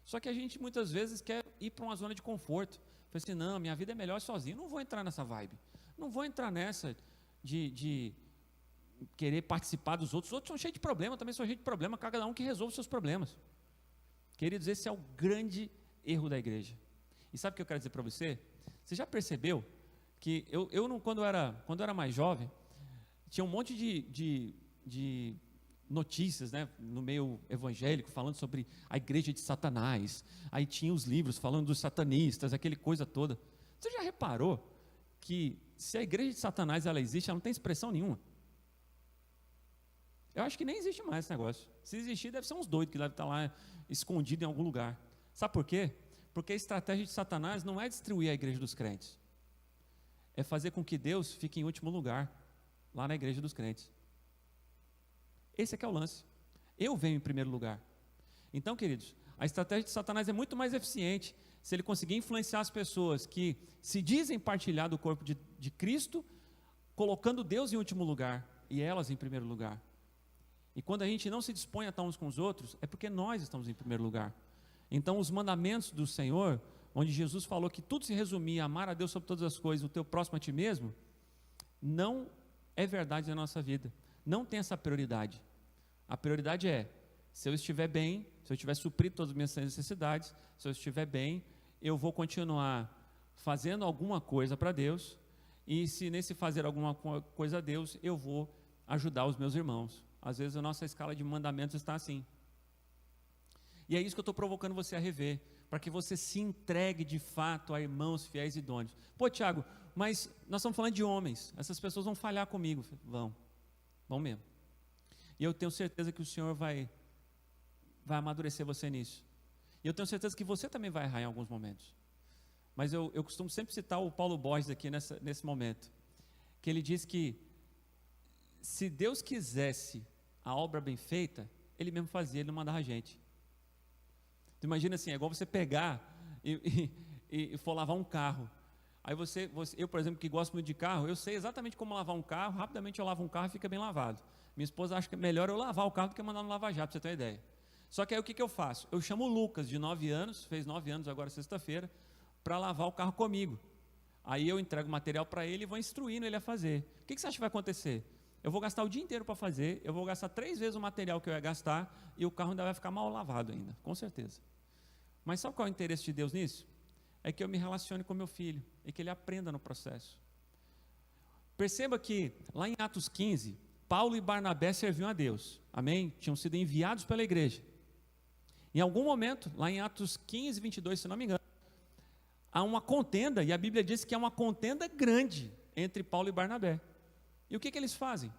Speaker 1: Só que a gente muitas vezes quer ir para uma zona de conforto. Fala assim, não, minha vida é melhor sozinho, não vou entrar nessa vibe. Não vou entrar nessa de querer participar dos outros. Os outros são cheios de problema, eu também sou cheio de problema, cada um que resolve os seus problemas. Queridos, esse é o grande erro da igreja. E sabe o que eu quero dizer para você? Você já percebeu que quando eu era mais jovem, tinha um monte de notícias, né, no meio evangélico, falando sobre a igreja de Satanás. Aí tinha os livros falando dos satanistas, aquele coisa toda. Você já reparou que se a igreja de Satanás ela existe, ela não tem expressão nenhuma? Eu acho que nem existe mais esse negócio. Se existir, deve ser uns doidos que devem estar lá escondidos em algum lugar. Sabe por quê? Porque a estratégia de Satanás não é destruir a igreja dos crentes, é fazer com que Deus fique em último lugar, lá na igreja dos crentes. Esse é que é o lance. Eu venho em primeiro lugar. Então, queridos, a estratégia de Satanás é muito mais eficiente se ele conseguir influenciar as pessoas que se dizem partilhar do corpo de Cristo, colocando Deus em último lugar e elas em primeiro lugar. E quando a gente não se dispõe a estar uns com os outros, é porque nós estamos em primeiro lugar. Então, os mandamentos do Senhor, onde Jesus falou que tudo se resumia a amar a Deus sobre todas as coisas, o teu próximo a ti mesmo, não é verdade na nossa vida. Não tem essa prioridade. A prioridade é, se eu estiver bem, se eu tiver suprido todas as minhas necessidades, se eu estiver bem, eu vou continuar fazendo alguma coisa para Deus, e se nesse fazer alguma coisa a Deus, eu vou ajudar os meus irmãos. Às vezes a nossa escala de mandamentos está assim. E é isso que eu estou provocando você a rever, para que você se entregue de fato a irmãos fiéis e idôneos. Pô, Tiago, mas nós estamos falando de homens, essas pessoas vão falhar comigo. Vão mesmo. E eu tenho certeza que o Senhor vai amadurecer você nisso. E eu tenho certeza que você também vai errar em alguns momentos. Mas eu costumo sempre citar o Paulo Borges aqui nesse momento, que ele diz que se Deus quisesse a obra bem feita, Ele mesmo fazia, Ele não mandava a gente. Tu imagina assim, é igual você pegar e for lavar um carro. Aí eu, por exemplo, que gosto muito de carro, eu sei exatamente como lavar um carro, rapidamente eu lavo um carro e fica bem lavado. Minha esposa acha que é melhor eu lavar o carro do que mandar no lava-jato, para você ter uma ideia. Só que aí o que eu faço? Eu chamo o Lucas, de 9 anos, fez 9 anos agora sexta-feira, para lavar o carro comigo. Aí eu entrego o material para ele e vou instruindo ele a fazer. O que você acha que vai acontecer? Eu vou gastar o dia inteiro para fazer, eu vou gastar 3 vezes o material que eu ia gastar e o carro ainda vai ficar mal lavado ainda, com certeza. Mas sabe qual é o interesse de Deus nisso? É que eu me relacione com meu filho e que ele aprenda no processo. Perceba que lá em Atos 15, Paulo e Barnabé serviam a Deus, amém? Tinham sido enviados pela igreja. Em algum momento, lá em Atos 15, 22, se não me engano, há uma contenda, e a Bíblia diz que é uma contenda grande entre Paulo e Barnabé. E o que eles fazem?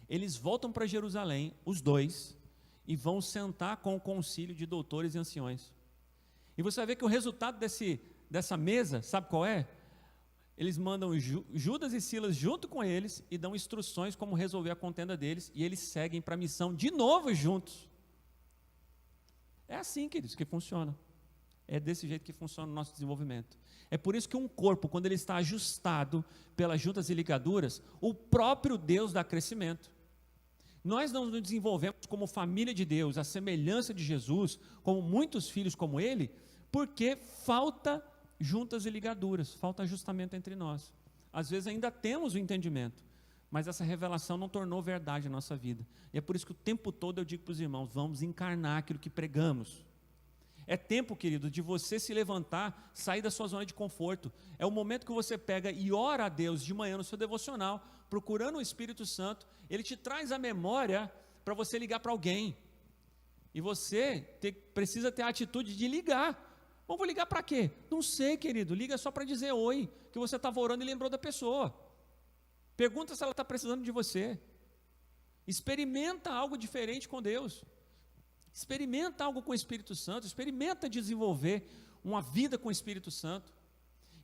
Speaker 1: Eles voltam para Jerusalém, os dois, e vão sentar com o concílio de doutores e anciões. E você vai ver que o resultado dessa mesa, sabe qual é? Eles mandam Judas e Silas junto com eles e dão instruções como resolver a contenda deles, e eles seguem para a missão de novo juntos. É assim, queridos, que funciona. É desse jeito que funciona o nosso desenvolvimento. É por isso que um corpo, quando ele está ajustado pelas juntas e ligaduras, o próprio Deus dá crescimento. Nós não nos desenvolvemos como família de Deus, a semelhança de Jesus, como muitos filhos como Ele, porque falta juntas e ligaduras, falta ajustamento entre nós. Às vezes ainda temos o entendimento, mas essa revelação não tornou verdade na nossa vida. E é por isso que o tempo todo eu digo para os irmãos, vamos encarnar aquilo que pregamos. É tempo, querido, de você se levantar, sair da sua zona de conforto. É o momento que você pega e ora a Deus de manhã no seu devocional, procurando o Espírito Santo, Ele te traz a memória para você ligar para alguém. E você precisa ter a atitude de ligar. Bom, vou ligar para quê? Não sei, querido, liga só para dizer oi, que você estava orando e lembrou da pessoa. Pergunta se ela está precisando de você. Experimenta algo diferente com Deus. Experimenta algo com o Espírito Santo, experimenta desenvolver uma vida com o Espírito Santo,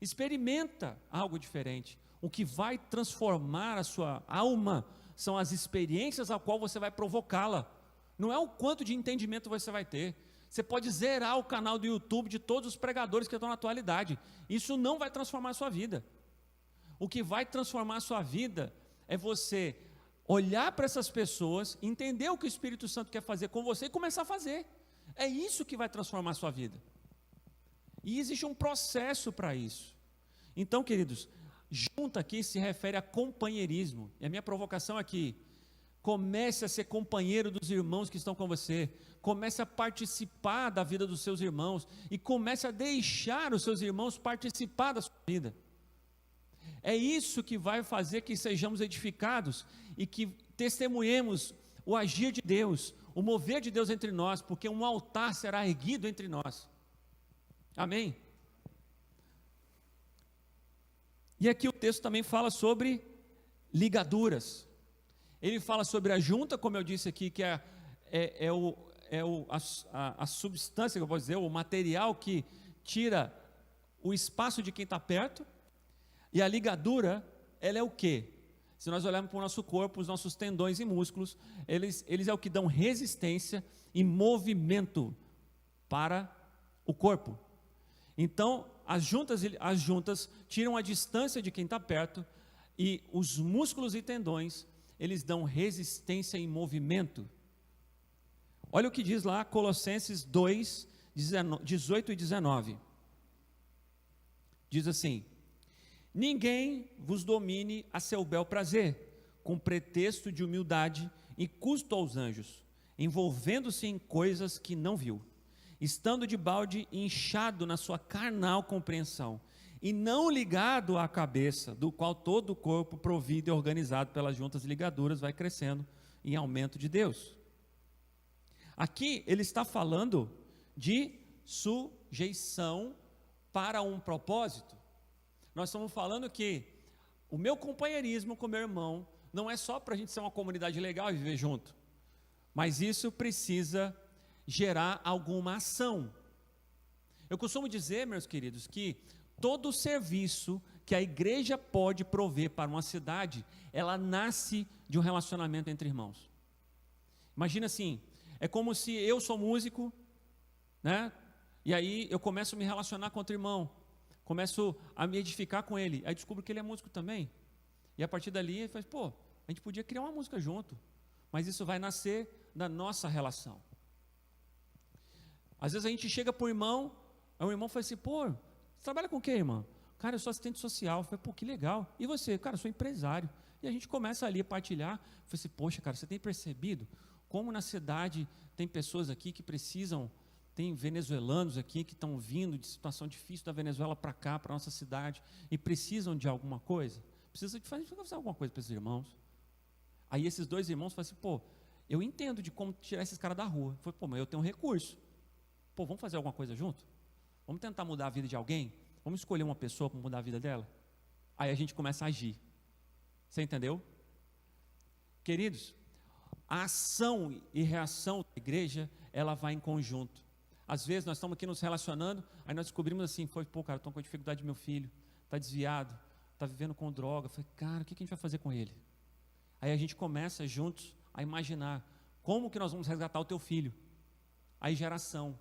Speaker 1: experimenta algo diferente. O que vai transformar a sua alma são as experiências a qual você vai provocá-la, não é o quanto de entendimento você vai ter. Você pode zerar o canal do YouTube de todos os pregadores que estão na atualidade, isso não vai transformar a sua vida. O que vai transformar a sua vida é você olhar para essas pessoas, entender o que o Espírito Santo quer fazer com você e começar a fazer. É isso que vai transformar a sua vida. E existe um processo para isso. Então, queridos, junto aqui se refere a companheirismo. E a minha provocação aqui, comece a ser companheiro dos irmãos que estão com você. Comece a participar da vida dos seus irmãos. E comece a deixar os seus irmãos participar da sua vida. É isso que vai fazer que sejamos edificados e que testemunhemos o agir de Deus, o mover de Deus entre nós, porque um altar será erguido entre nós. Amém? E aqui o texto também fala sobre ligaduras. Ele fala sobre a junta, como eu disse aqui, que a substância, que eu posso dizer, o material que tira o espaço de quem está perto. E a ligadura, ela é o quê? Se nós olharmos para o nosso corpo, os nossos tendões e músculos, eles é o que dão resistência e movimento para o corpo. Então, as juntas tiram a distância de quem está perto, e os músculos e tendões, eles dão resistência e movimento. Olha o que diz lá Colossenses 2, 18 e 19. Diz assim: ninguém vos domine a seu bel prazer, com pretexto de humildade e custo aos anjos, envolvendo-se em coisas que não viu, estando de balde inchado na sua carnal compreensão, e não ligado à cabeça, do qual todo o corpo, provido e organizado pelas juntas e ligaduras, vai crescendo em aumento de Deus. Aqui ele está falando de sujeição para um propósito. Nós estamos falando que o meu companheirismo com meu irmão não é só para a gente ser uma comunidade legal e viver junto, mas isso precisa gerar alguma ação. Eu costumo dizer, meus queridos, que todo serviço que a igreja pode prover para uma cidade, ela nasce de um relacionamento entre irmãos. Imagina assim, é como se eu sou músico, né? E aí eu começo a me relacionar com outro irmão, começo a me edificar com ele, aí descubro que ele é músico também. E a partir dali ele faz, pô, a gente podia criar uma música junto, mas isso vai nascer da nossa relação. Às vezes a gente chega para o irmão, aí o irmão fala assim, pô, você trabalha com o quê, irmão? Cara, eu sou assistente social. Eu falei, pô, que legal. E você? Cara, eu sou empresário. E a gente começa ali a partilhar. Eu falei assim, poxa, cara, você tem percebido como na cidade tem pessoas aqui que precisam, tem venezuelanos aqui que estão vindo de situação difícil da Venezuela para cá, para a nossa cidade, e precisam de alguma coisa? Precisa de fazer alguma coisa para esses irmãos. Aí esses dois irmãos falam assim, pô, eu entendo de como tirar esses caras da rua. Eu falei, pô, mas eu tenho um recurso. Pô, vamos fazer alguma coisa junto? Vamos tentar mudar a vida de alguém? Vamos escolher uma pessoa para mudar a vida dela? Aí a gente começa a agir. Você entendeu? Queridos, a ação e reação da igreja, ela vai em conjunto. Às vezes nós estamos aqui nos relacionando, aí nós descobrimos assim, pô, cara, estou com a dificuldade do meu filho, está desviado, está vivendo com droga. Eu falei, cara, o que a gente vai fazer com ele? Aí a gente começa juntos a imaginar, como que nós vamos resgatar o teu filho? Aí gera ação.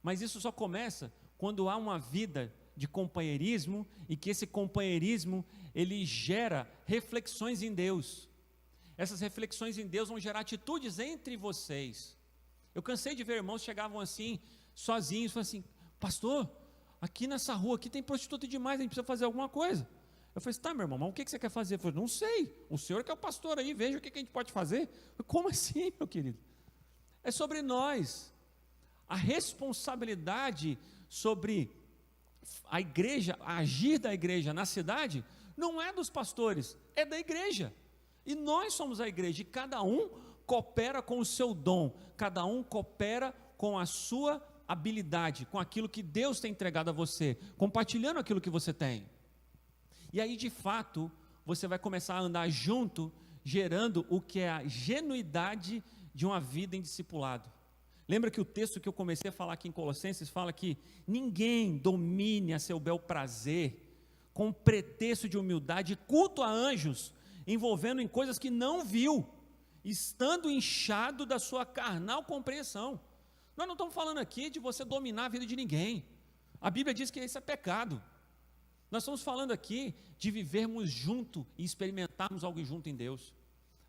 Speaker 1: Mas isso só começa quando há uma vida de companheirismo e que esse companheirismo, ele gera reflexões em Deus. Essas reflexões em Deus vão gerar atitudes entre vocês. Eu cansei de ver irmãos que chegavam assim, sozinhos, falavam assim, pastor, aqui nessa rua aqui tem prostituta demais, a gente precisa fazer alguma coisa. Eu falei, tá, meu irmão, mas o que você quer fazer? Eu falei, não sei, o senhor que é o pastor aí, veja o que a gente pode fazer. Eu falei, como assim, meu querido? É sobre nós. A responsabilidade sobre a igreja, agir da igreja na cidade, não é dos pastores, é da igreja. E nós somos a igreja, e cada um coopera com o seu dom, cada um coopera com a sua habilidade, com aquilo que Deus tem entregado a você, compartilhando aquilo que você tem. E aí, de fato, você vai começar a andar junto, gerando o que é a genuidade de uma vida em discipulado. Lembra que o texto que eu comecei a falar aqui em Colossenses fala que ninguém domine a seu bel prazer, com pretexto de humildade e culto a anjos, envolvendo em coisas que não viu, estando inchado da sua carnal compreensão. Nós não estamos falando aqui de você dominar a vida de ninguém. A Bíblia diz que isso é pecado. Nós estamos falando aqui de vivermos junto e experimentarmos algo junto em Deus.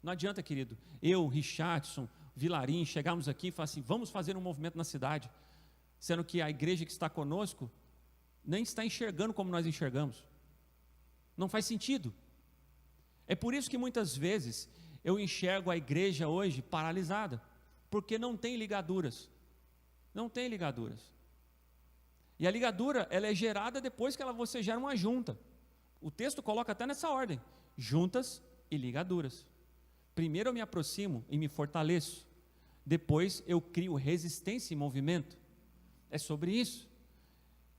Speaker 1: Não adianta, querido, eu, Richardson, Vilarim, chegarmos aqui e falar assim, vamos fazer um movimento na cidade, sendo que a igreja que está conosco nem está enxergando como nós enxergamos. Não faz sentido. É por isso que muitas vezes eu enxergo a igreja hoje paralisada, porque não tem ligaduras. Não tem ligaduras. E a ligadura, ela é gerada depois que você gera uma junta. O texto coloca até nessa ordem, juntas e ligaduras. Primeiro eu me aproximo e me fortaleço, depois eu crio resistência e movimento. É sobre isso.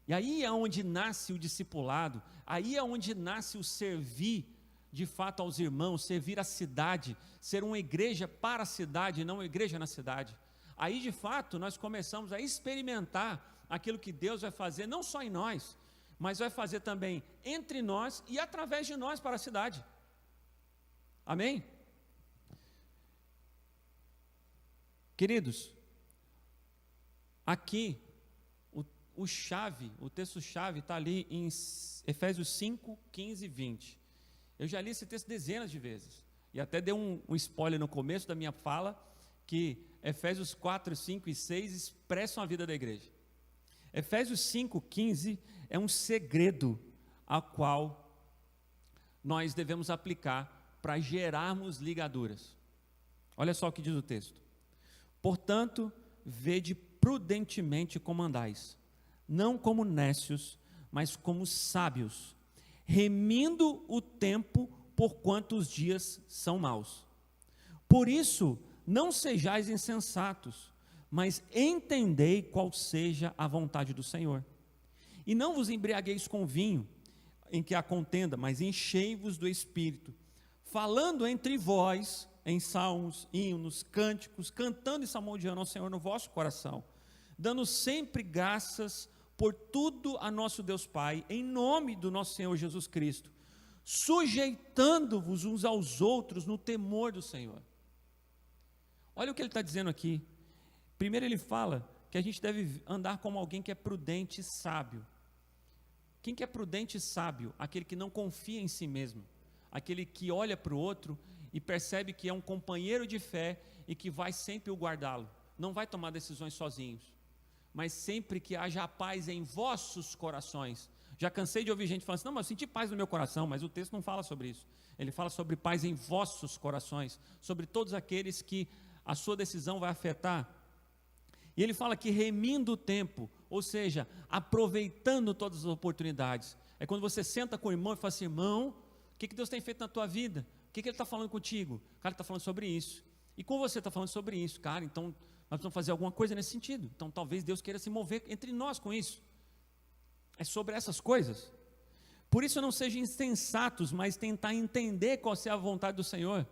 Speaker 1: E aí é onde nasce o discipulado, aí é onde nasce o servir de fato aos irmãos, servir a cidade, ser uma igreja para a cidade, não uma igreja na cidade. Aí de fato nós começamos a experimentar aquilo que Deus vai fazer, não só em nós, mas vai fazer também entre nós e através de nós para a cidade. Amém? Queridos, aqui o texto-chave está ali em Efésios 5, 15 e 20. Eu já li esse texto dezenas de vezes, e até dei um spoiler no começo da minha fala, que Efésios 4, 5 e 6 expressam a vida da igreja. Efésios 5, 15 é um segredo a qual nós devemos aplicar para gerarmos ligaduras. Olha só o que diz o texto. Portanto, vede prudentemente como andais, não como nécios, mas como sábios, remindo o tempo, porquanto os dias são maus. Por isso, não sejais insensatos, mas entendei qual seja a vontade do Senhor. E não vos embriagueis com vinho, em que há contenda, mas enchei-vos do Espírito, falando entre vós, em salmos, hinos, cânticos, cantando e salmodiando ao Senhor no vosso coração, dando sempre graças por tudo a nosso Deus Pai, em nome do nosso Senhor Jesus Cristo, sujeitando-vos uns aos outros no temor do Senhor. Olha o que ele está dizendo aqui. Primeiro ele fala que a gente deve andar como alguém que é prudente e sábio. Quem que é prudente e sábio? Aquele que não confia em si mesmo, aquele que olha para o outro e percebe que é um companheiro de fé e que vai sempre o guardá-lo, não vai tomar decisões sozinhos, mas sempre que haja paz em vossos corações. Já cansei de ouvir gente falando assim, não, mas eu senti paz no meu coração, mas o texto não fala sobre isso. Ele fala sobre paz em vossos corações, sobre todos aqueles que a sua decisão vai afetar. E ele fala que remindo o tempo, ou seja, aproveitando todas as oportunidades. É quando você senta com o irmão e fala assim, irmão, o que Deus tem feito na tua vida? O que ele está falando contigo? O cara está falando sobre isso. E com você está falando sobre isso, cara, então nós precisamos fazer alguma coisa nesse sentido. Então talvez Deus queira se mover entre nós com isso. É sobre essas coisas. Por isso não sejam insensatos, mas tentar entender qual é a vontade do Senhor.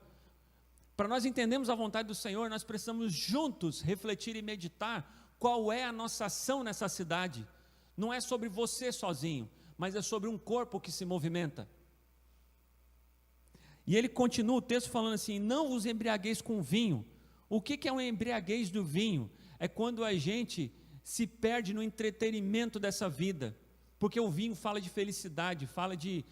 Speaker 1: Para nós entendermos a vontade do Senhor, nós precisamos juntos refletir e meditar qual é a nossa ação nessa cidade. Não é sobre você sozinho, mas é sobre um corpo que se movimenta. E ele continua o texto falando assim, não vos embriagueis com vinho. O que é uma embriaguez do vinho? É quando a gente se perde no entretenimento dessa vida, porque o vinho fala de felicidade, fala de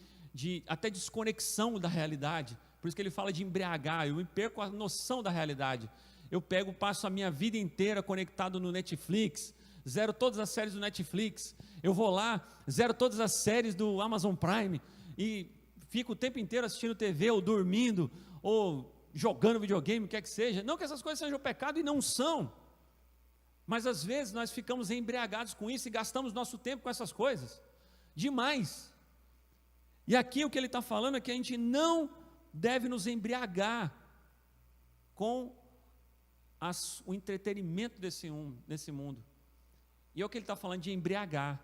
Speaker 1: até desconexão da realidade. Por isso que ele fala de embriagar. Eu me perco a noção da realidade. Eu passo a minha vida inteira conectado no Netflix, zero todas as séries do Netflix. Eu vou lá, zero todas as séries do Amazon Prime e fico o tempo inteiro assistindo TV, ou dormindo, ou jogando videogame, o que é que seja. Não que essas coisas sejam pecado, e não são. Mas às vezes nós ficamos embriagados com isso e gastamos nosso tempo com essas coisas. Demais. E aqui o que ele está falando é que a gente não deve nos embriagar com o entretenimento desse mundo. E é o que ele está falando de embriagar.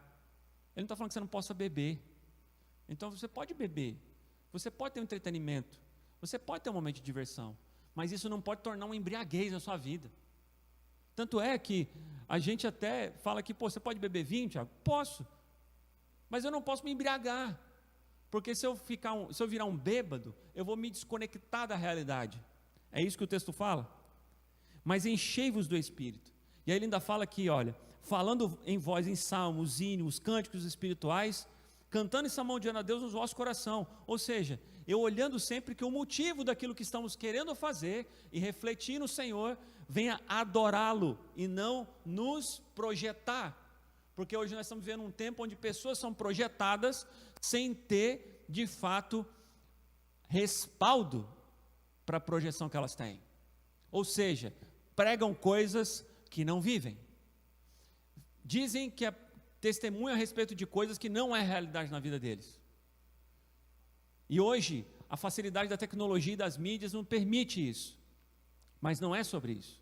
Speaker 1: Ele não está falando que você não possa beber. Então você pode beber, você pode ter um entretenimento, você pode ter um momento de diversão, mas isso não pode tornar uma embriaguez na sua vida. Tanto é que a gente até fala que, você pode beber vinho, Tiago? Posso, mas eu não posso me embriagar. Porque se eu virar um bêbado, eu vou me desconectar da realidade. É isso que o texto fala. Mas enchei-vos do Espírito. E aí ele ainda fala aqui, olha, falando em voz, em salmos, hinos, cânticos espirituais, cantando e salmodiando a Deus no vosso coração. Ou seja, eu olhando sempre que o motivo daquilo que estamos querendo fazer e refletir no Senhor, venha adorá-lo e não nos projetar. Porque hoje nós estamos vivendo um tempo onde pessoas são projetadas sem ter, de fato, respaldo para a projeção que elas têm. Ou seja, pregam coisas que não vivem. Dizem que testemunham a respeito de coisas que não é realidade na vida deles. E hoje, a facilidade da tecnologia e das mídias não permite isso. Mas não é sobre isso.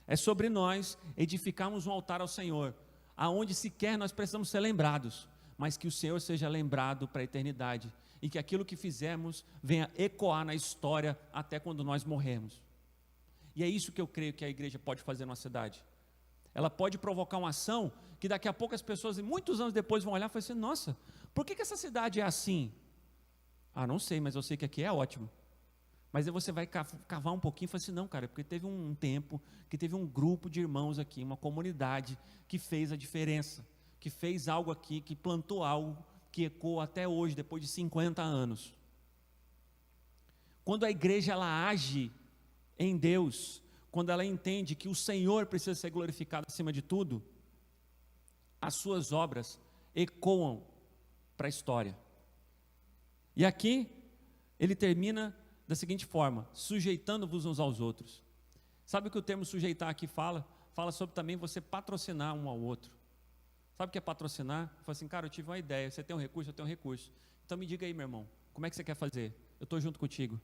Speaker 1: É sobre nós edificarmos um altar ao Senhor, aonde sequer nós precisamos ser lembrados, mas que o Senhor seja lembrado para a eternidade, e que aquilo que fizemos venha ecoar na história até quando nós morrermos. E é isso que eu creio que a igreja pode fazer numa cidade. Ela pode provocar uma ação que daqui a pouco as pessoas, muitos anos depois, vão olhar e falar assim, nossa, por que essa cidade é assim? Ah, não sei, mas eu sei que aqui é ótimo. Mas aí você vai cavar um pouquinho e fala assim, não, cara, porque teve um tempo que teve um grupo de irmãos aqui, uma comunidade que fez a diferença, que fez algo aqui, que plantou algo que ecoa até hoje, depois de 50 anos. Quando a igreja ela age em Deus, quando ela entende que o Senhor precisa ser glorificado acima de tudo, as suas obras ecoam para a história. E aqui ele termina da seguinte forma, sujeitando-vos uns aos outros. Sabe o que o termo sujeitar aqui fala? Fala sobre também você patrocinar um ao outro. Sabe o que é patrocinar? Fala assim, cara, eu tive uma ideia, você tem um recurso, eu tenho um recurso. Então me diga aí, meu irmão, como é que você quer fazer? Eu estou junto contigo.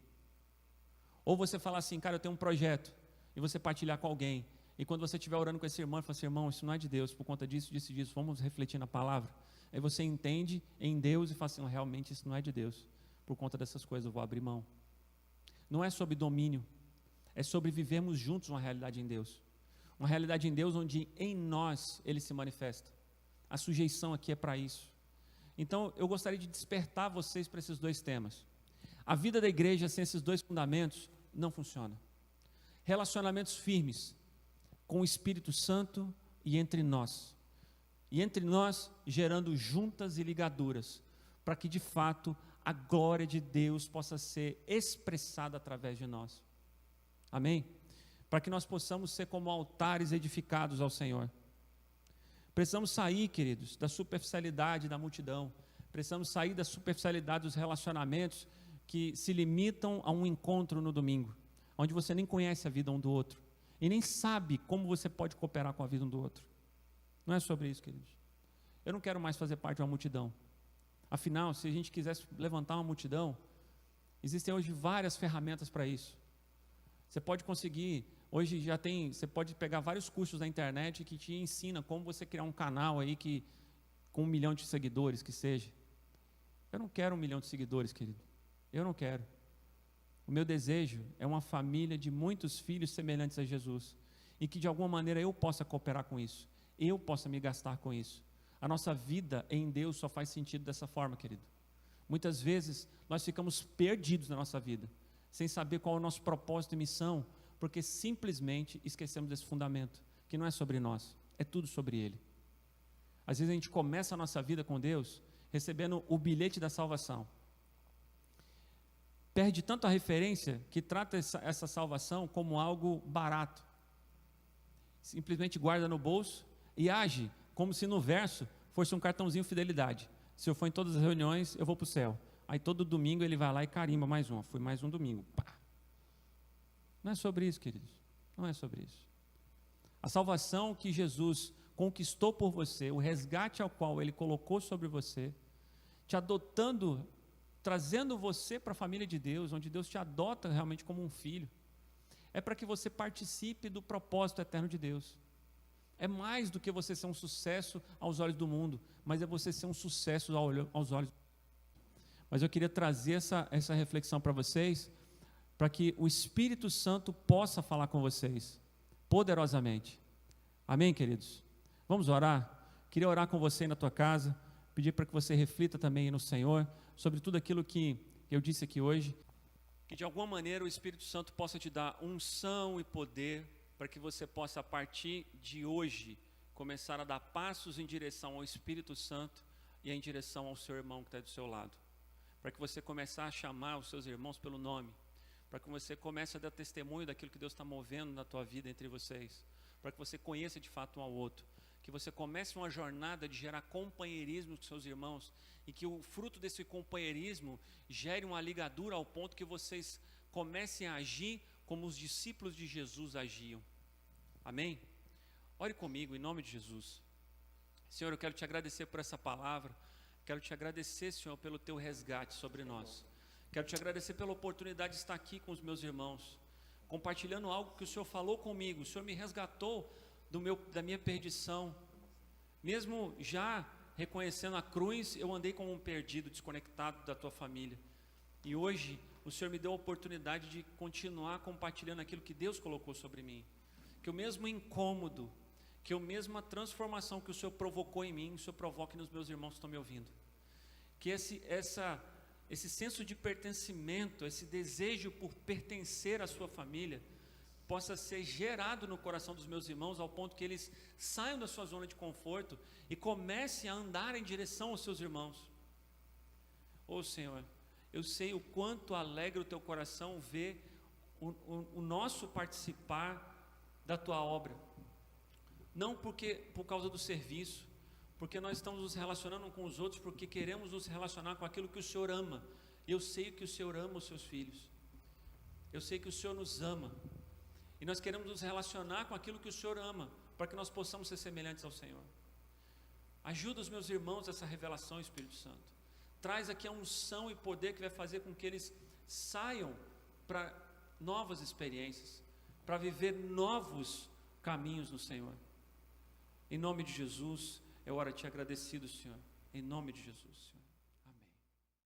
Speaker 1: Ou você falar assim, cara, eu tenho um projeto, e você partilhar com alguém. E quando você estiver orando com esse irmão, fala assim, irmão, isso não é de Deus, por conta disso, disso e disso, vamos refletir na palavra. Aí você entende em Deus e fala assim, realmente isso não é de Deus. Por conta dessas coisas eu vou abrir mão. Não é sobre domínio, é sobre vivermos juntos uma realidade em Deus. Uma realidade em Deus onde em nós Ele se manifesta. A sujeição aqui é para isso. Então eu gostaria de despertar vocês para esses dois temas. A vida da igreja sem esses dois fundamentos não funciona. Relacionamentos firmes com o Espírito Santo e entre nós. E entre nós gerando juntas e ligaduras, para que de fato a glória de Deus possa ser expressada através de nós. Amém? Para que nós possamos ser como altares edificados ao Senhor. Precisamos sair, queridos, da superficialidade da multidão. Precisamos sair da superficialidade dos relacionamentos que se limitam a um encontro no domingo, onde você nem conhece a vida um do outro e nem sabe como você pode cooperar com a vida um do outro. Não é sobre isso, queridos. Eu não quero mais fazer parte de uma multidão. Afinal, se a gente quisesse levantar uma multidão, existem hoje várias ferramentas para isso. Você pode conseguir, hoje já tem, você pode pegar vários cursos na internet que te ensina como você criar um canal aí com 1 milhão de seguidores, que seja. Eu não quero 1 milhão de seguidores, querido. Eu não quero. O meu desejo é uma família de muitos filhos semelhantes a Jesus, e que de alguma maneira eu possa cooperar com isso, eu possa me gastar com isso. A nossa vida em Deus só faz sentido dessa forma, querido. Muitas vezes nós ficamos perdidos na nossa vida, sem saber qual é o nosso propósito e missão, porque simplesmente esquecemos desse fundamento, que não é sobre nós, é tudo sobre Ele. Às vezes a gente começa a nossa vida com Deus, recebendo o bilhete da salvação. Perde tanto a referência que trata essa salvação como algo barato. Simplesmente guarda no bolso e age como se no verso fosse um cartãozinho fidelidade. Se eu for em todas as reuniões, eu vou para o céu. Aí todo domingo ele vai lá e carimba mais uma. Fui mais um domingo. Pá. Não é sobre isso, queridos. Não é sobre isso. A salvação que Jesus conquistou por você, o resgate ao qual Ele colocou sobre você, te adotando, trazendo você para a família de Deus, onde Deus te adota realmente como um filho, é para que você participe do propósito eterno de Deus. É mais do que você ser um sucesso aos olhos do mundo, mas é você ser um sucesso aos olhos. Mas eu queria trazer essa reflexão para vocês, para que o Espírito Santo possa falar com vocês, poderosamente. Amém, queridos? Vamos orar? Queria orar com você aí na tua casa, pedir para que você reflita também no Senhor, sobre tudo aquilo que eu disse aqui hoje, que de alguma maneira o Espírito Santo possa te dar unção e poder, para que você possa, a partir de hoje, começar a dar passos em direção ao Espírito Santo e em direção ao seu irmão que está do seu lado. Para que você comece a chamar os seus irmãos pelo nome, para que você comece a dar testemunho daquilo que Deus está movendo na tua vida entre vocês, para que você conheça de fato um ao outro, que você comece uma jornada de gerar companheirismo com seus irmãos, e que o fruto desse companheirismo gere uma ligadura ao ponto que vocês comecem a agir como os discípulos de Jesus agiam. Amém? Ore comigo em nome de Jesus. Senhor, eu quero te agradecer por essa palavra, quero te agradecer, Senhor, pelo teu resgate sobre nós. Quero te agradecer pela oportunidade de estar aqui com os meus irmãos, compartilhando algo que o Senhor falou comigo. O Senhor me resgatou da minha perdição. Mesmo já reconhecendo a cruz, eu andei como um perdido, desconectado da tua família. E hoje o Senhor me deu a oportunidade de continuar compartilhando aquilo que Deus colocou sobre mim. Que o mesmo incômodo, que a mesma transformação que o Senhor provocou em mim, o Senhor provoque nos meus irmãos que estão me ouvindo. Que esse senso de pertencimento, esse desejo por pertencer à sua família, possa ser gerado no coração dos meus irmãos, ao ponto que eles saiam da sua zona de conforto e comecem a andar em direção aos seus irmãos. Ô Senhor, eu sei o quanto alegra o teu coração ver o nosso participar da tua obra, não por causa do serviço, porque nós estamos nos relacionando com os outros, porque queremos nos relacionar com aquilo que o Senhor ama. Eu sei que o Senhor ama os seus filhos, eu sei que o Senhor nos ama, e nós queremos nos relacionar com aquilo que o Senhor ama, para que nós possamos ser semelhantes ao Senhor. Ajuda os meus irmãos essa revelação, Espírito Santo. Traz aqui a unção e poder que vai fazer com que eles saiam para novas experiências, para viver novos caminhos no Senhor. Em nome de Jesus, eu oro a Ti agradecido, Senhor. Em nome de Jesus, Senhor.